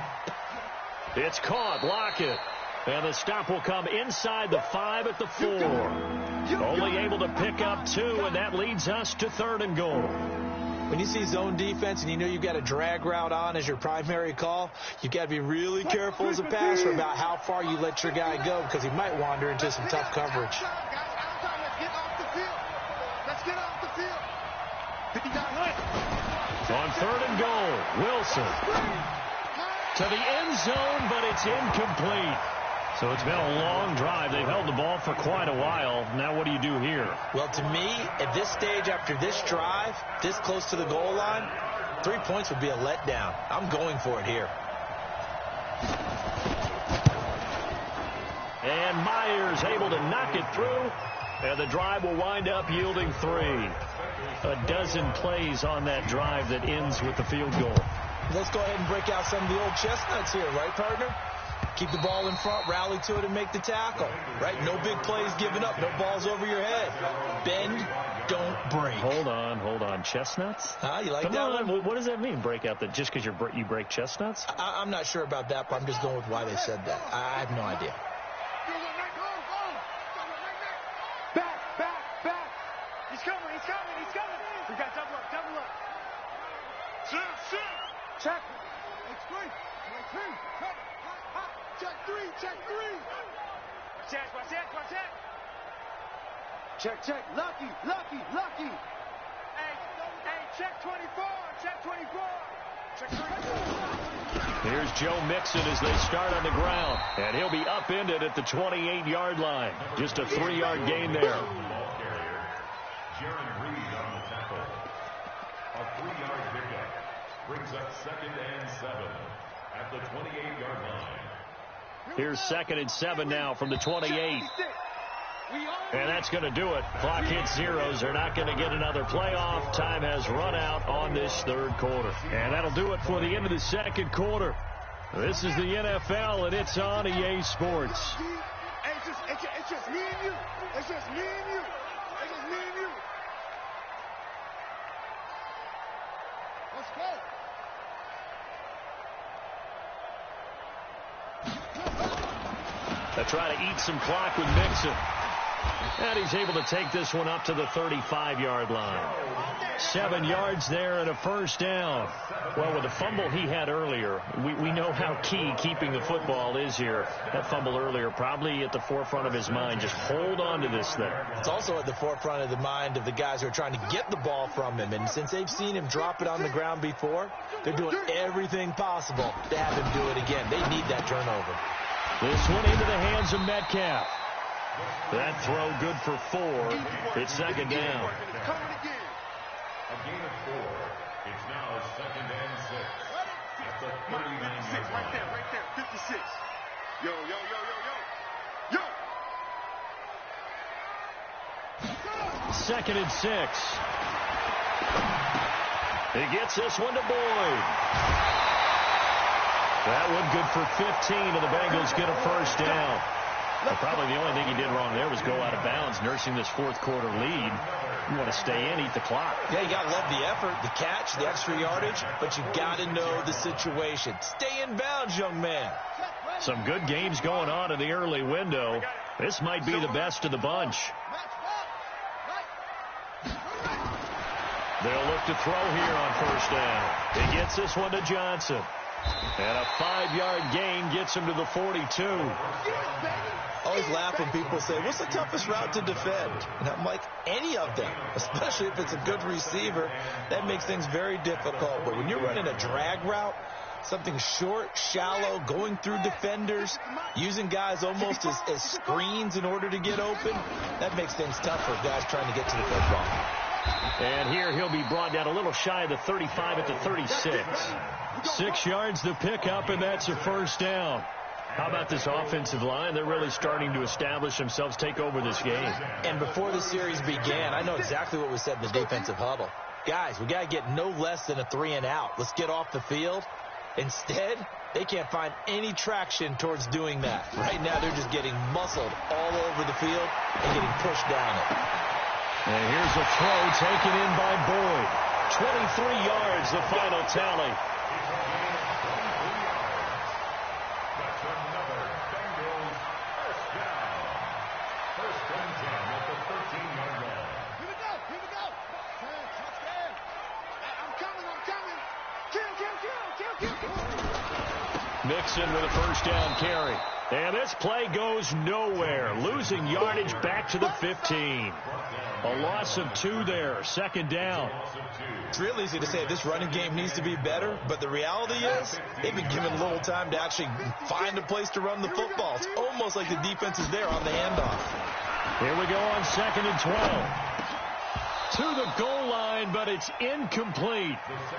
It's caught. Lockett. And the stop will come inside the 5 at the 4. Only able to pick up 2, and that leads us to 3rd and goal. When you see zone defense and you know you've got a drag route on as your primary call, you've got to be really careful as a passer about how far you let your guy go because he might wander into some tough coverage. Let's get off the field. Let's get off the field. 59. On 3rd and goal, Wilson. To the end zone, but it's incomplete. So it's been a long drive. They've held the ball for quite a while. Now what do you do here? Well, to me, at this stage after this drive, this close to the goal line, 3 points would be a letdown. I'm going for it here. And Myers able to knock it through. And the drive will wind up yielding 3. A dozen plays on that drive that ends with the field goal. Let's go ahead and break out some of the old chestnuts here, right, partner? Keep the ball in front, rally to it, and make the tackle, right? No big plays given up, no balls over your head. Bend, don't break. Hold on. Chestnuts? You like Come that on. one? What does that mean, break out? That just because you break chestnuts? I'm not sure about that, but I'm just going with why they said that. I have no idea. Back. He's coming. We got double up. Check. Check 3. Check. Lucky. Hey, check 24. Here's Joe Mixon as they start on the ground. And he'll be upended at the 28-yard line. Just a 3-yard gain there. Ball carrier, Jaron Reed on the tackle. A 3-yard pickup brings up 2nd and 7 at the 28-yard line. Here's 2nd and 7 now from the 28. And that's going to do it. Clock hits zeros. They're not going to get another playoff. Time has run out on this 3rd quarter. And that'll do it for the end of the 2nd quarter. This is the NFL, and it's on EA Sports. It's just me and you. It's just me and you. It's just me and you. Let's go. They try to eat some clock with Mixon. And he's able to take this one up to the 35-yard line. 7 yards there and a 1st down. Well, with the fumble he had earlier, we know how key keeping the football is here. That fumble earlier probably at the forefront of his mind. Just hold on to this thing. It's also at the forefront of the mind of the guys who are trying to get the ball from him. And since they've seen him drop it on the ground before, they're doing everything possible to have him do it again. They need that turnover. This one into the hands of Metcalf. That throw good for 4. It's 2nd down. A gain of 4. It's now 2nd and 6 at the 39-yard line. Right there, 56. Yo. 2nd and 6. He gets this one to Boyd. That one good for 15, and the Bengals get a 1st down. Well, probably the only thing he did wrong there was go out of bounds, nursing this 4th quarter lead. You want to stay in, eat the clock. Yeah, you got to love the effort, the catch, the extra yardage, but you got to know the situation. Stay in bounds, young man. Some good games going on in the early window. This might be the best of the bunch. They'll look to throw here on 1st down. He gets this one to Johnson. And a 5-yard gain gets him to the 42. I always laugh when people say, what's the toughest route to defend? And I'm like, any of them, especially if it's a good receiver. That makes things very difficult. But when you're running a drag route, something short, shallow, going through defenders, using guys almost as screens in order to get open, that makes things tough for guys trying to get to the football. And here he'll be brought down a little shy of the 35 at the 36. 6 yards to pick up, and that's a 1st down. How about this offensive line? They're really starting to establish themselves, take over this game. And before the series began, I know exactly what was said in the defensive huddle. Guys, we got to get no less than a 3 and out. Let's get off the field. Instead, they can't find any traction towards doing that. Right now, they're just getting muscled all over the field and getting pushed down it. And here's a throw taken in by Boyd. 23 yards, the final tally. That's another Bengals 1st down. 1st and 10 at the 13-yard line. Here we go. Touchdown. I'm coming. Kill. Mixon with a 1st down carry. And this play goes nowhere. Losing yardage back to the 15. A loss of 2 there. 2nd down. It's real easy to say this running game needs to be better, but the reality is they've been given little time to actually find a place to run the football. It's almost like the defense is there on the handoff. Here we go on 2nd and 12. To the goal line, but it's incomplete.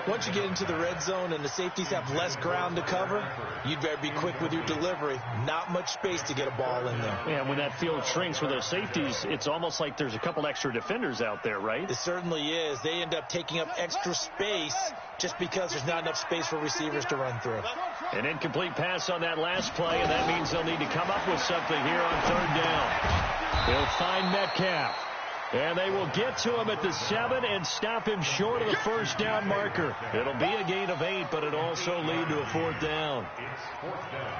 Once you get into the red zone and the safeties have less ground to cover, you'd better be quick with your delivery. Not much space to get a ball in there. Yeah, when that field shrinks with those safeties, it's almost like there's a couple extra defenders out there, right? It certainly is. They end up taking up extra space just because there's not enough space for receivers to run through. An incomplete pass on that last play, and that means they'll need to come up with something here on 3rd down. They'll find Metcalf. And they will get to him at the 7 and stop him short of the 1st down marker. It'll be a gain of 8, but it'll also lead to a 4th down. It's 4th down.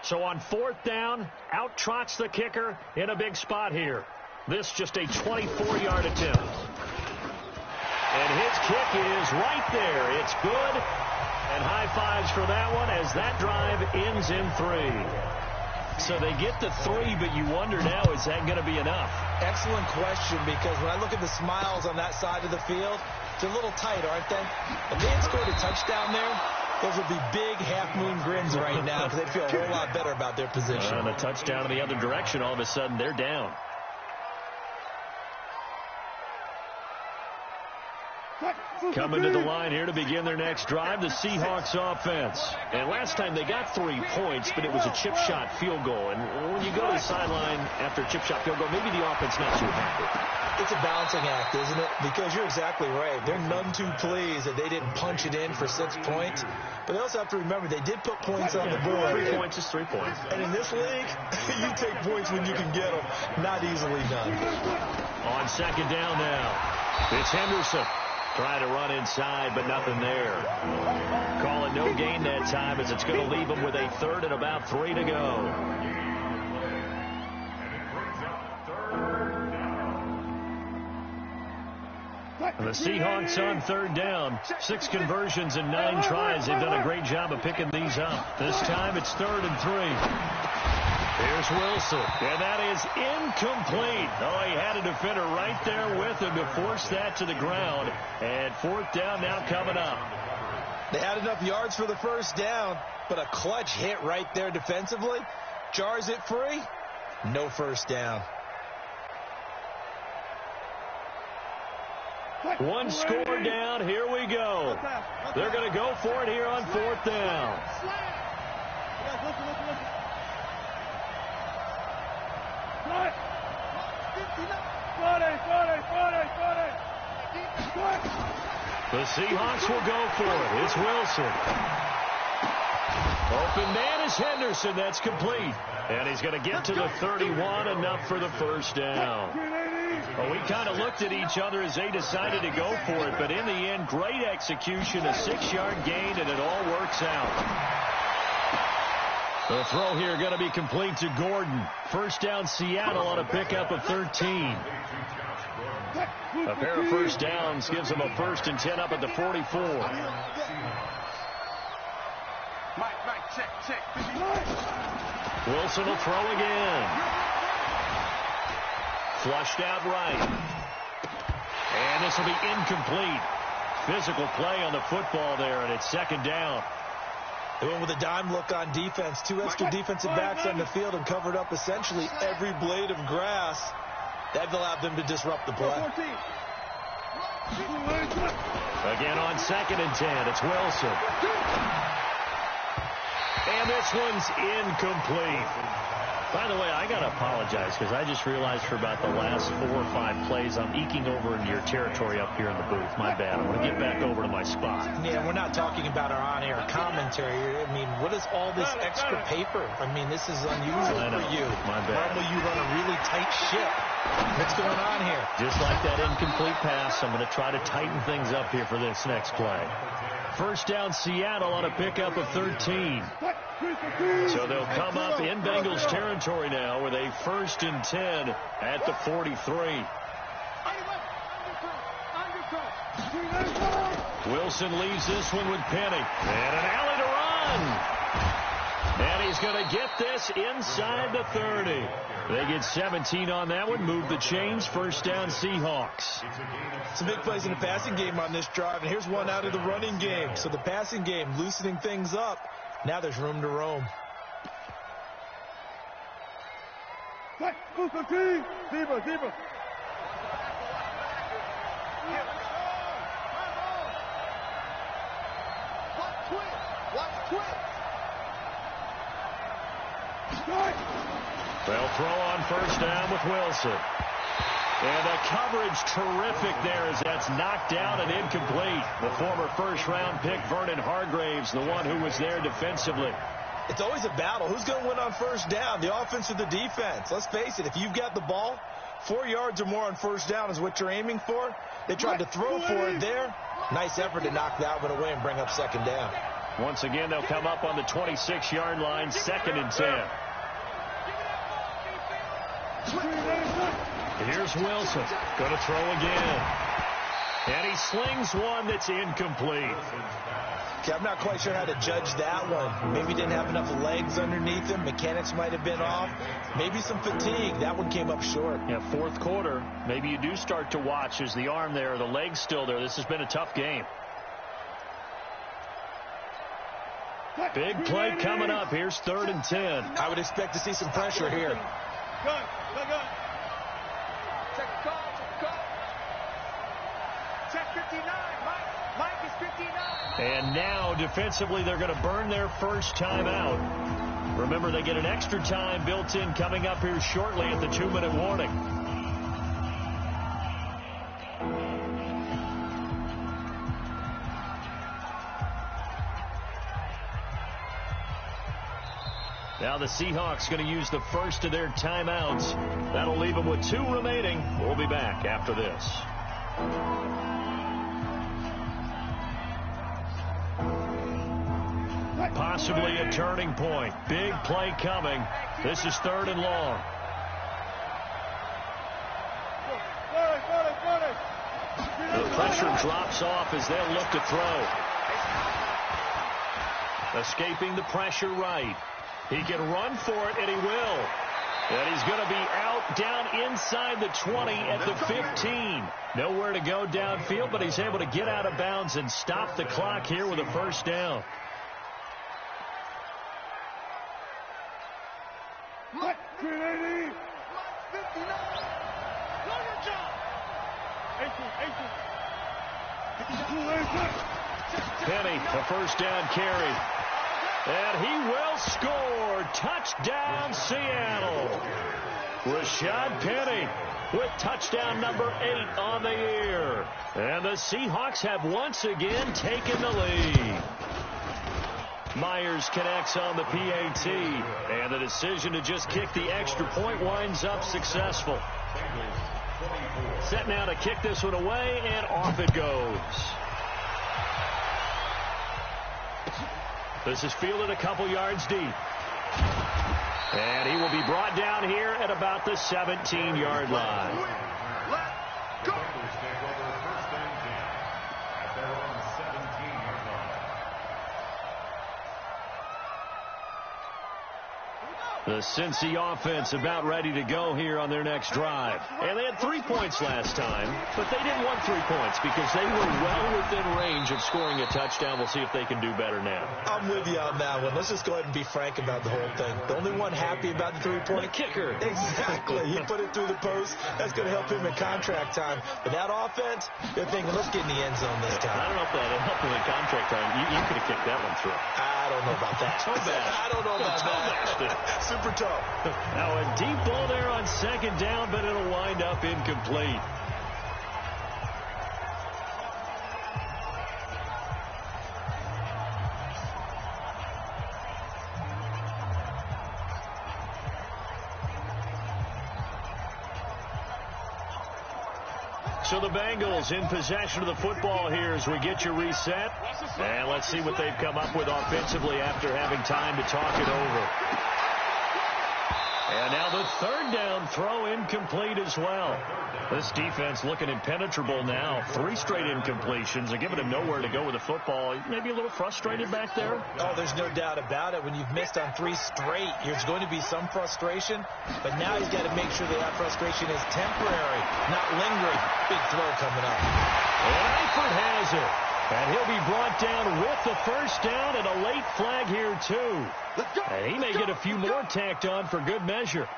So on 4th down, out trots the kicker in a big spot here. This just a 24-yard attempt. And his kick is right there. It's good. And high fives for that one as that drive ends in 3. So they get to 3, but you wonder now, is that going to be enough? Excellent question, because when I look at the smiles on that side of the field, they're a little tight, aren't they? If they had scored a touchdown there, those would be big half-moon grins right now because they'd feel a whole lot better about their position. And a touchdown in the other direction, all of a sudden they're down. Coming to the line here to begin their next drive, the Seahawks offense. And last time they got 3 points, but it was a chip shot field goal. And when you go to the sideline after a chip shot field goal, maybe the offense not too happy. It's a balancing act, isn't it? Because you're exactly right. They're none too pleased that they didn't punch it in for 6 points. But they also have to remember they did put points on the board. 3 points is 3 points. And in this league, you take points when you can get them. Not easily done. On second down now, it's Henderson. Trying to run inside, but nothing there. Calling no gain that time as it's going to leave them with a 3rd and about 3 to go. And the Seahawks on 3rd down. 6 conversions and 9 tries. They've done a great job of picking these up. This time it's 3rd and 3. Here's Wilson, and that is incomplete. Oh, he had a defender right there with him to force that to the ground. And 4th down now coming up. They had enough yards for the 1st down, but a clutch hit right there defensively. Jars it free. No 1st down. 1 score down. Here we go. They're going to go for it here on 4th down. The Seahawks will go for it. It's Wilson. Open man is Henderson. That's complete. And he's going to get to the 31, enough for the 1st down. Well, we kind of looked at each other as they decided to go for it, but in the end, great execution, a 6-yard gain, and it all works out. The throw here going to be complete to Gordon. 1st down Seattle on a pickup of 13. A pair of 1st downs gives them a 1st and 10 up at the 44. Wilson will throw again. Flushed out right. And this will be incomplete. Physical play on the football there, and it's 2nd down. They went with a dime look on defense. 2 extra defensive backs on the field and covered up essentially every blade of grass. That allowed them to disrupt the play. Again on 2nd and 10, it's Wilson. And this one's incomplete. By the way, I got to apologize because I just realized for about the last 4 or 5 plays I'm eking over into your territory up here in the booth. My bad. I'm going to get back over to my spot. Yeah, we're not talking about our on-air commentary. I mean, what is all this extra paper? I mean, this is unusual for you. My bad. Normally you run a really tight ship. What's going on here? Just like that incomplete pass, I'm going to try to tighten things up here for this next play. 1st down Seattle on a pickup of 13. So they'll come up in Bengals territory now with a 1st and 10 at the 43. Wilson leaves this one with Penny. And an alley to run. And he's going to get this inside the 30. They get 17 on that one. Move the chains. 1st down Seahawks. Some big plays in the passing game on this drive. And here's one out of the running game. So the passing game loosening things up. Now there's room to roam. Zebra. They'll throw on 1st down with Wilson. And the coverage terrific there as that's knocked down and incomplete. The former 1st-round pick, Vernon Hargraves, the one who was there defensively. It's always a battle. Who's going to win on 1st down, the offense or the defense? Let's face it, if you've got the ball, 4 yards or more on 1st down is what you're aiming for. They tried to throw for it there. Nice effort to knock that one away and bring up 2nd down. Once again, they'll come up on the 26-yard line, 2nd and 10. Here's Wilson. Going to throw again. And he slings one that's incomplete. Okay, I'm not quite sure how to judge that one. Maybe didn't have enough legs underneath him. Mechanics might have been off. Maybe some fatigue. That one came up short. Yeah, fourth quarter, maybe you do start to watch. Is the arm there, the leg's still there? This has been a tough game. Big play coming up. Here's 3rd and 10. I would expect to see some pressure here. Good. Check call. Check 59. Mike is 59. And now, defensively, they're going to burn their first timeout. Remember, they get an extra time built in coming up here shortly at the 2-minute warning. Now the Seahawks going to use the first of their timeouts. That'll leave them with 2 remaining. We'll be back after this. Possibly a turning point. Big play coming. This is 3rd and long. The pressure drops off as they'll look to throw. Escaping the pressure right. He can run for it, and he will. And he's going to be out down inside the 20 at the 15. Nowhere to go downfield, but he's able to get out of bounds and stop the clock here with a first down. Mike 380. Mike 59. Your job. 18. Penny, a first down carry. And he will score. Touchdown, Seattle. Rashad Penny with touchdown number 8 on the year. And the Seahawks have once again taken the lead. Myers connects on the PAT. And the decision to just kick the extra point winds up successful. Set now to kick this one away, and off it goes. This is fielded a couple yards deep. And he will be brought down here at about the 17-yard line. Let's go. The Cincy offense about ready to go here on their next drive. And they had 3 points last time, but they didn't want 3 points because they were well within range of scoring a touchdown. We'll see if they can do better now. I'm with you on that one. Let's just go ahead and be frank about the whole thing. The only one happy about the 3-point kicker. Exactly. He put it through the post. That's going to help him in contract time. But that offense, they're thinking, let's get in the end zone this time. I don't know if that helped him in contract time. You could have kicked that one through. I don't know about that. I don't know about that. Super tough. Now a deep ball there on 2nd down, but it'll wind up incomplete. So the Bengals in possession of the football here as we get you reset. And let's see what they've come up with offensively after having time to talk it over. And now the 3rd down throw incomplete as well. This defense looking impenetrable now. 3 straight incompletions. They're giving him nowhere to go with the football. Maybe a little frustrated back there? Oh, there's no doubt about it. When you've missed on 3 straight, there's going to be some frustration. But now he's got to make sure that frustration is temporary, not lingering. Big throw coming up. And Eifert has it. And he'll be brought down with the first down and a late flag here, too. And he may get a few more tacked on for good measure.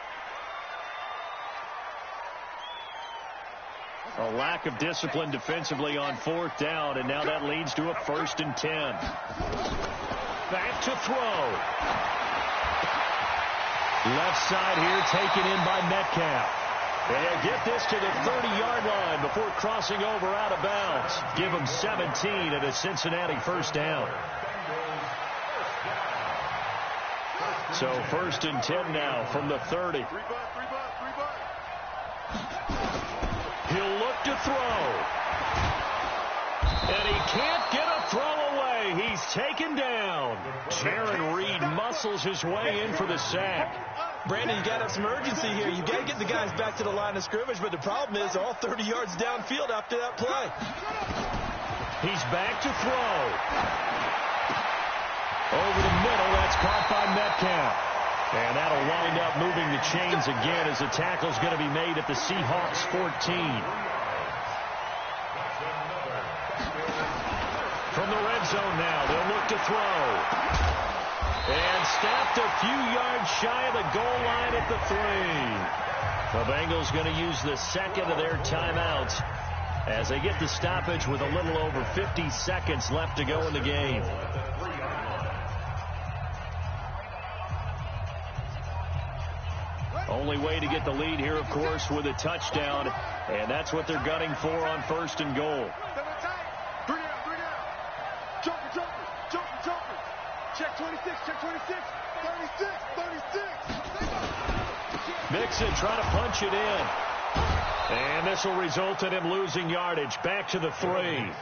A lack of discipline defensively on 4th down, and now that leads to a 1st and 10. Back to throw. Left side here taken in by Metcalf. They'll get this to the 30-yard line before crossing over out of bounds. Give them 17 at a Cincinnati first down. So 1st and 10 now from the 30. He'll look to throw. And he can't get a throw away. He's taken down. Jaron Reed muscles his way in for the sack. Brandon, you got to have some urgency here. You got to get the guys back to the line of scrimmage, but the problem is all 30 yards downfield after that play. He's back to throw. Over the middle, that's caught by Metcalf. And that'll wind up moving the chains again as the tackle's going to be made at the Seahawks 14. From the red zone now, they'll look to throw. And stopped a few yards shy of the goal line at the 3. The Bengals going to use the second of their timeouts as they get the stoppage with a little over 50 seconds left to go in the game. Only way to get the lead here, of course, with a touchdown, and that's what they're gunning for on 1st and goal. Check 26, check 26, 36, 36. Mixon trying to punch it in. And this will result in him losing yardage back to the 3.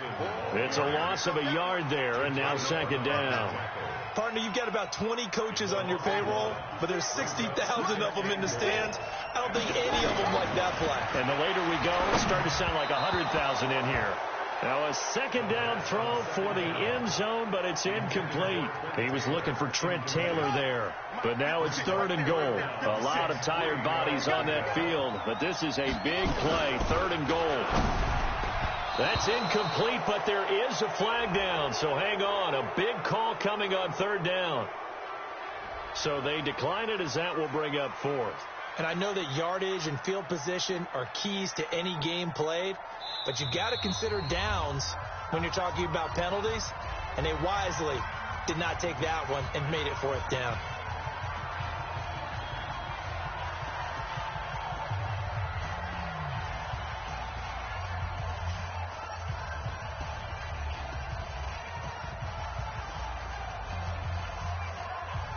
It's a loss of a yard there, and now 2nd down. Partner, you've got about 20 coaches on your payroll, but there's 60,000 of them in the stands. I don't think any of them like that play. And the later we go, it's starting to sound like 100,000 in here. Now a 2nd down throw for the end zone, but it's incomplete. He was looking for Trent Taylor there. But now it's 3rd and goal. A lot of tired bodies on that field, but this is a big play. 3rd and goal. That's incomplete, but there is a flag down, so hang on. A big call coming on 3rd down. So they decline it as that will bring up 4th. And I know that yardage and field position are keys to any game played, but you got to consider downs when you're talking about penalties, and they wisely did not take that one and made it 4th down.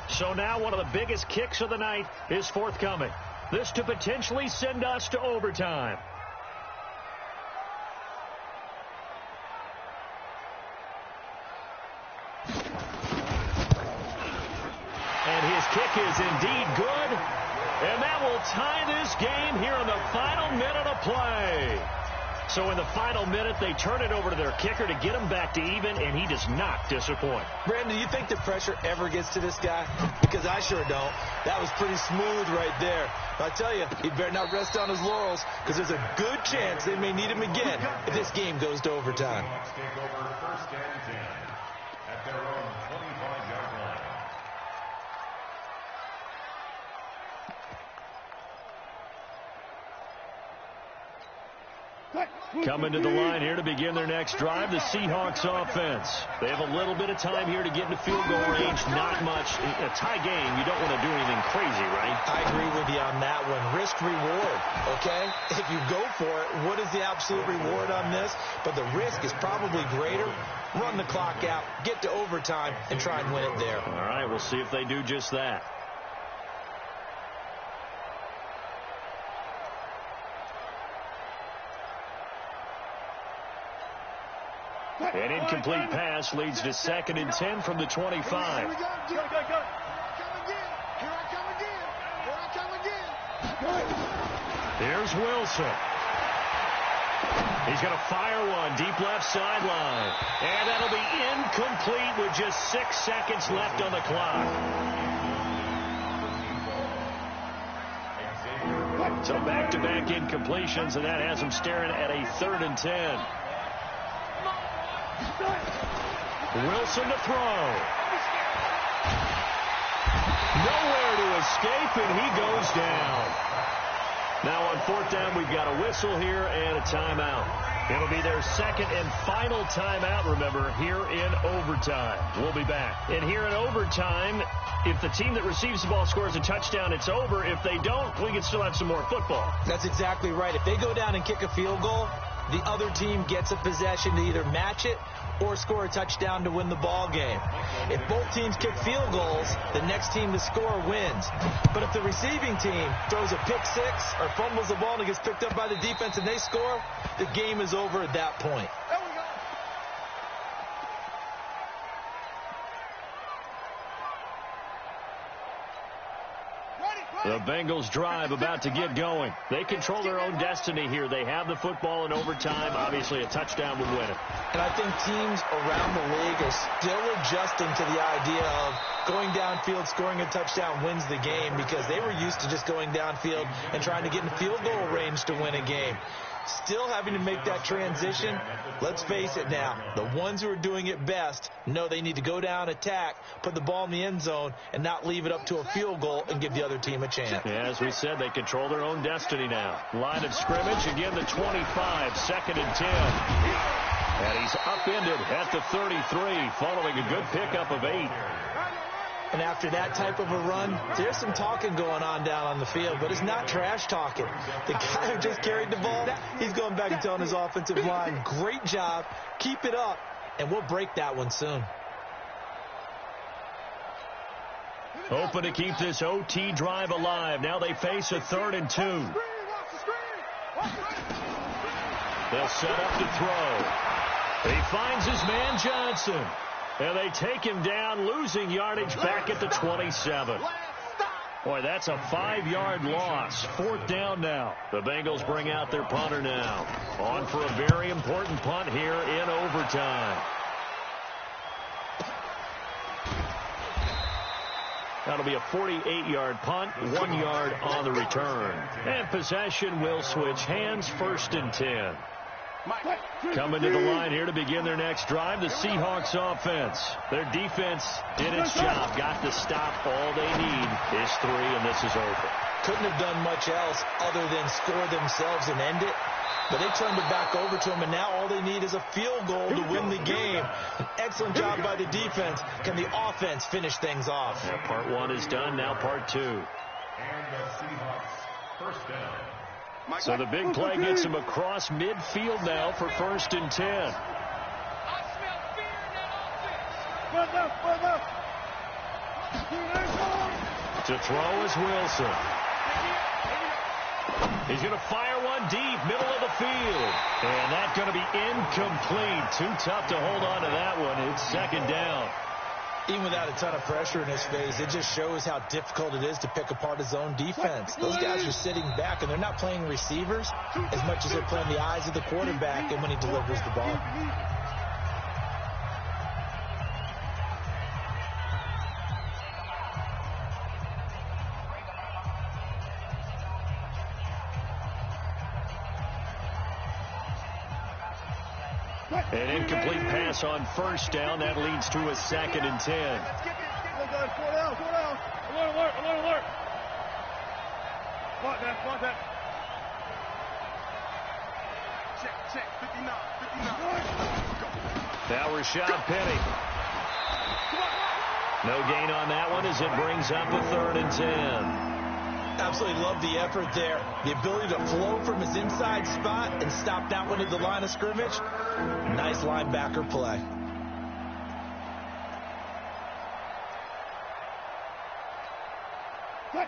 So now one of the biggest kicks of the night is forthcoming. This to potentially send us to overtime. And his kick is indeed good. And that will tie this game here in the final minute of play. So in the final minute, they turn it over to their kicker to get him back to even, and he does not disappoint. Brandon, do you think the pressure ever gets to this guy? Because I sure don't. That was pretty smooth right there. But I tell you, he better not rest on his laurels, because there's a good chance they may need him again if this game goes to overtime. Take over 1st and 10 at their own 25-yard line. Coming to the line here to begin their next drive, the Seahawks offense. They have a little bit of time here to get into field goal range. Not much. A tie game, you don't want to do anything crazy, right? I agree with you on that one. Risk reward, okay? If you go for it, what is the absolute reward on this? But the risk is probably greater. Run the clock out, get to overtime, and try and win it there. All right, we'll see if they do just that. An incomplete pass leads to 2nd and 10 from the 25. Here I come again. Here's Wilson. He's going to fire one deep left sideline. And that'll be incomplete with just 6 seconds left on the clock. So back-to-back incompletions, and that has him staring at a 3rd and 10. Wilson to throw. Nowhere to escape, and he goes down. Now on 4th down, we've got a whistle here and a timeout. It'll be their 2nd and final timeout, remember, here in overtime. We'll be back. And here in overtime, if the team that receives the ball scores a touchdown, it's over. If they don't, we can still have some more football. That's exactly right. If they go down and kick a field goal, the other team gets a possession to either match it or score a touchdown to win the ball game. If both teams kick field goals, the next team to score wins. But if the receiving team throws a pick six or fumbles the ball and it gets picked up by the defense and they score, the game is over at that point. Ready, The Bengals drive about to get going. They control their own destiny here. They have the football in overtime. Obviously, a touchdown would win it. And I think teams around the league are still adjusting to the idea of going downfield, scoring a touchdown wins the game, because they were used to just going downfield and trying to get in field goal range to win a game. Still having to make that transition. Let's face it now, the ones who are doing it best know they need to go down, attack, put the ball in the end zone, and not leave it up to a field goal and give the other team a chance. Yeah, as we said, they control their own destiny now. Line of scrimmage, again the 25, 2nd and 10. And he's upended at the 33, following a good pickup of 8. And after that type of a run, there's some talking going on down on the field, but it's not trash talking. The guy who just carried the ball, he's going back and telling his offensive line, great job, keep it up, and we'll break that one soon. Open to keep this OT drive alive. Now they face a 3rd and 2. They'll set up to throw. He finds his man Johnson. And they take him down, losing yardage back at the 27. Boy, that's a 5-yard loss. 4th down now. The Bengals bring out their punter now. On for a very important punt here in overtime. That'll be a 48-yard punt, 1 yard on the return. And possession will switch hands, 1st and 10. Coming to the line here to begin their next drive, the Seahawks offense. Their defense did its job, got the stop. All they need is 3, and this is over. Couldn't have done much else other than score themselves and end it. But they turned it back over to them, and now all they need is a field goal to win the game. An excellent job by the defense. Can the offense finish things off? Yeah, part 1 is done, now part 2. And the Seahawks, 1st down. So the big play gets him across midfield now for 1st and 10. To throw is Wilson. He's going to fire one deep, middle of the field. And that's going to be incomplete. Too tough to hold on to that one. It's 2nd down. Even without a ton of pressure in his face, it just shows how difficult it is to pick apart his own defense. Those guys are sitting back, and they're not playing receivers as much as they're playing the eyes of the quarterback and when he delivers the ball. An incomplete pass on 1st down. That leads to a 2nd and 10. Alert. Spot that. Check. 59. Now Rashad Penny. No gain on that one as it brings up a 3rd and 10. Absolutely love the effort there. The ability to flow from his inside spot and stop that one at the line of scrimmage. Nice linebacker play.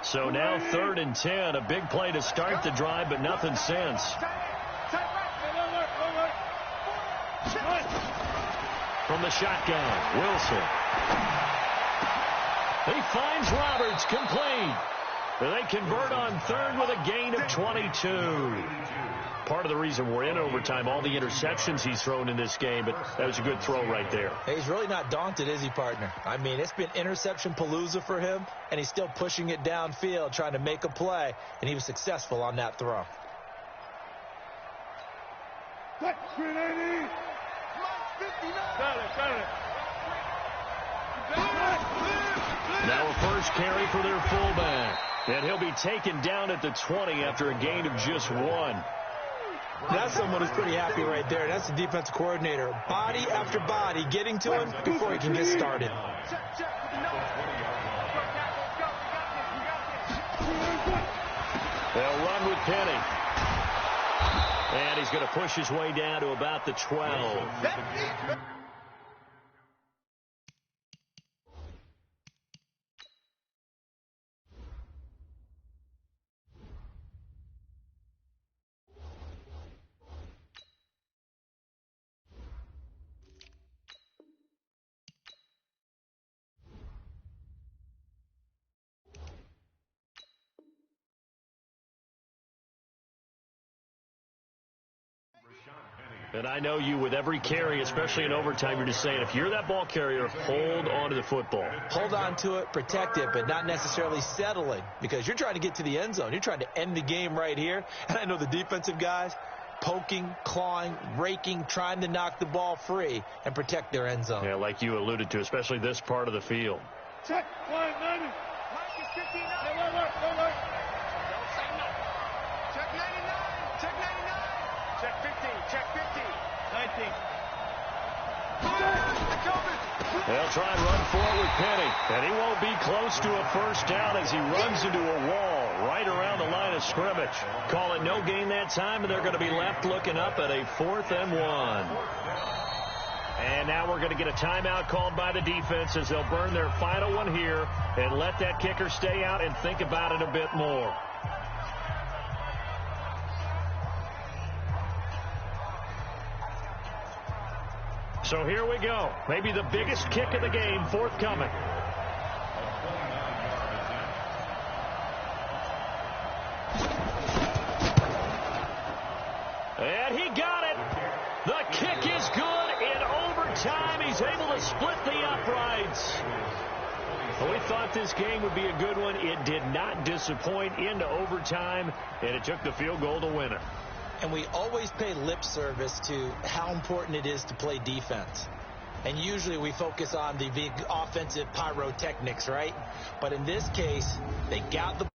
So now 3rd and 10. A big play to start the drive, but nothing since. From the shotgun, Wilson. He finds Roberts, complete. They convert on 3rd with a gain of 22. Part of the reason we're in overtime, all the interceptions he's thrown in this game, but that was a good throw right there. He's really not daunted, is he, partner? I mean, it's been interception palooza for him, and he's still pushing it downfield, trying to make a play, and he was successful on that throw. Now a first carry for their fullback. And he'll be taken down at the 20 after a gain of just 1. That's someone who's pretty happy right there. That's the defensive coordinator. Body after body getting to him before he can get started. They'll run with Penny. And he's going to push his way down to about the 12. And I know you, with every carry, especially in overtime, you're just saying, if you're that ball carrier, hold on to the football. Hold on to it, protect it, but not necessarily settling, because you're trying to get to the end zone. You're trying to end the game right here. And I know the defensive guys poking, clawing, raking, trying to knock the ball free and protect their end zone. Yeah, like you alluded to, especially this part of the field. Check, line 90. Mike is 59. Hey, wait. Don't say nothing. Check 99. Check 99. Check 15. Check 15. 19. They'll try and run for it with Penny. And he won't be close to a first down as he runs into a wall right around the line of scrimmage. Call it no gain that time, and they're going to be left looking up at a 4th and 1. And now we're going to get a timeout called by the defense as they'll burn their final one here and let that kicker stay out and think about it a bit more. So here we go. Maybe the biggest kick of the game forthcoming. And he got it. The kick is good in overtime. He's able to split the uprights. Well, we thought this game would be a good one. It did not disappoint into overtime, and it took the field goal to win it. And we always pay lip service to how important it is to play defense. And usually we focus on the big offensive pyrotechnics, right? But in this case, they got the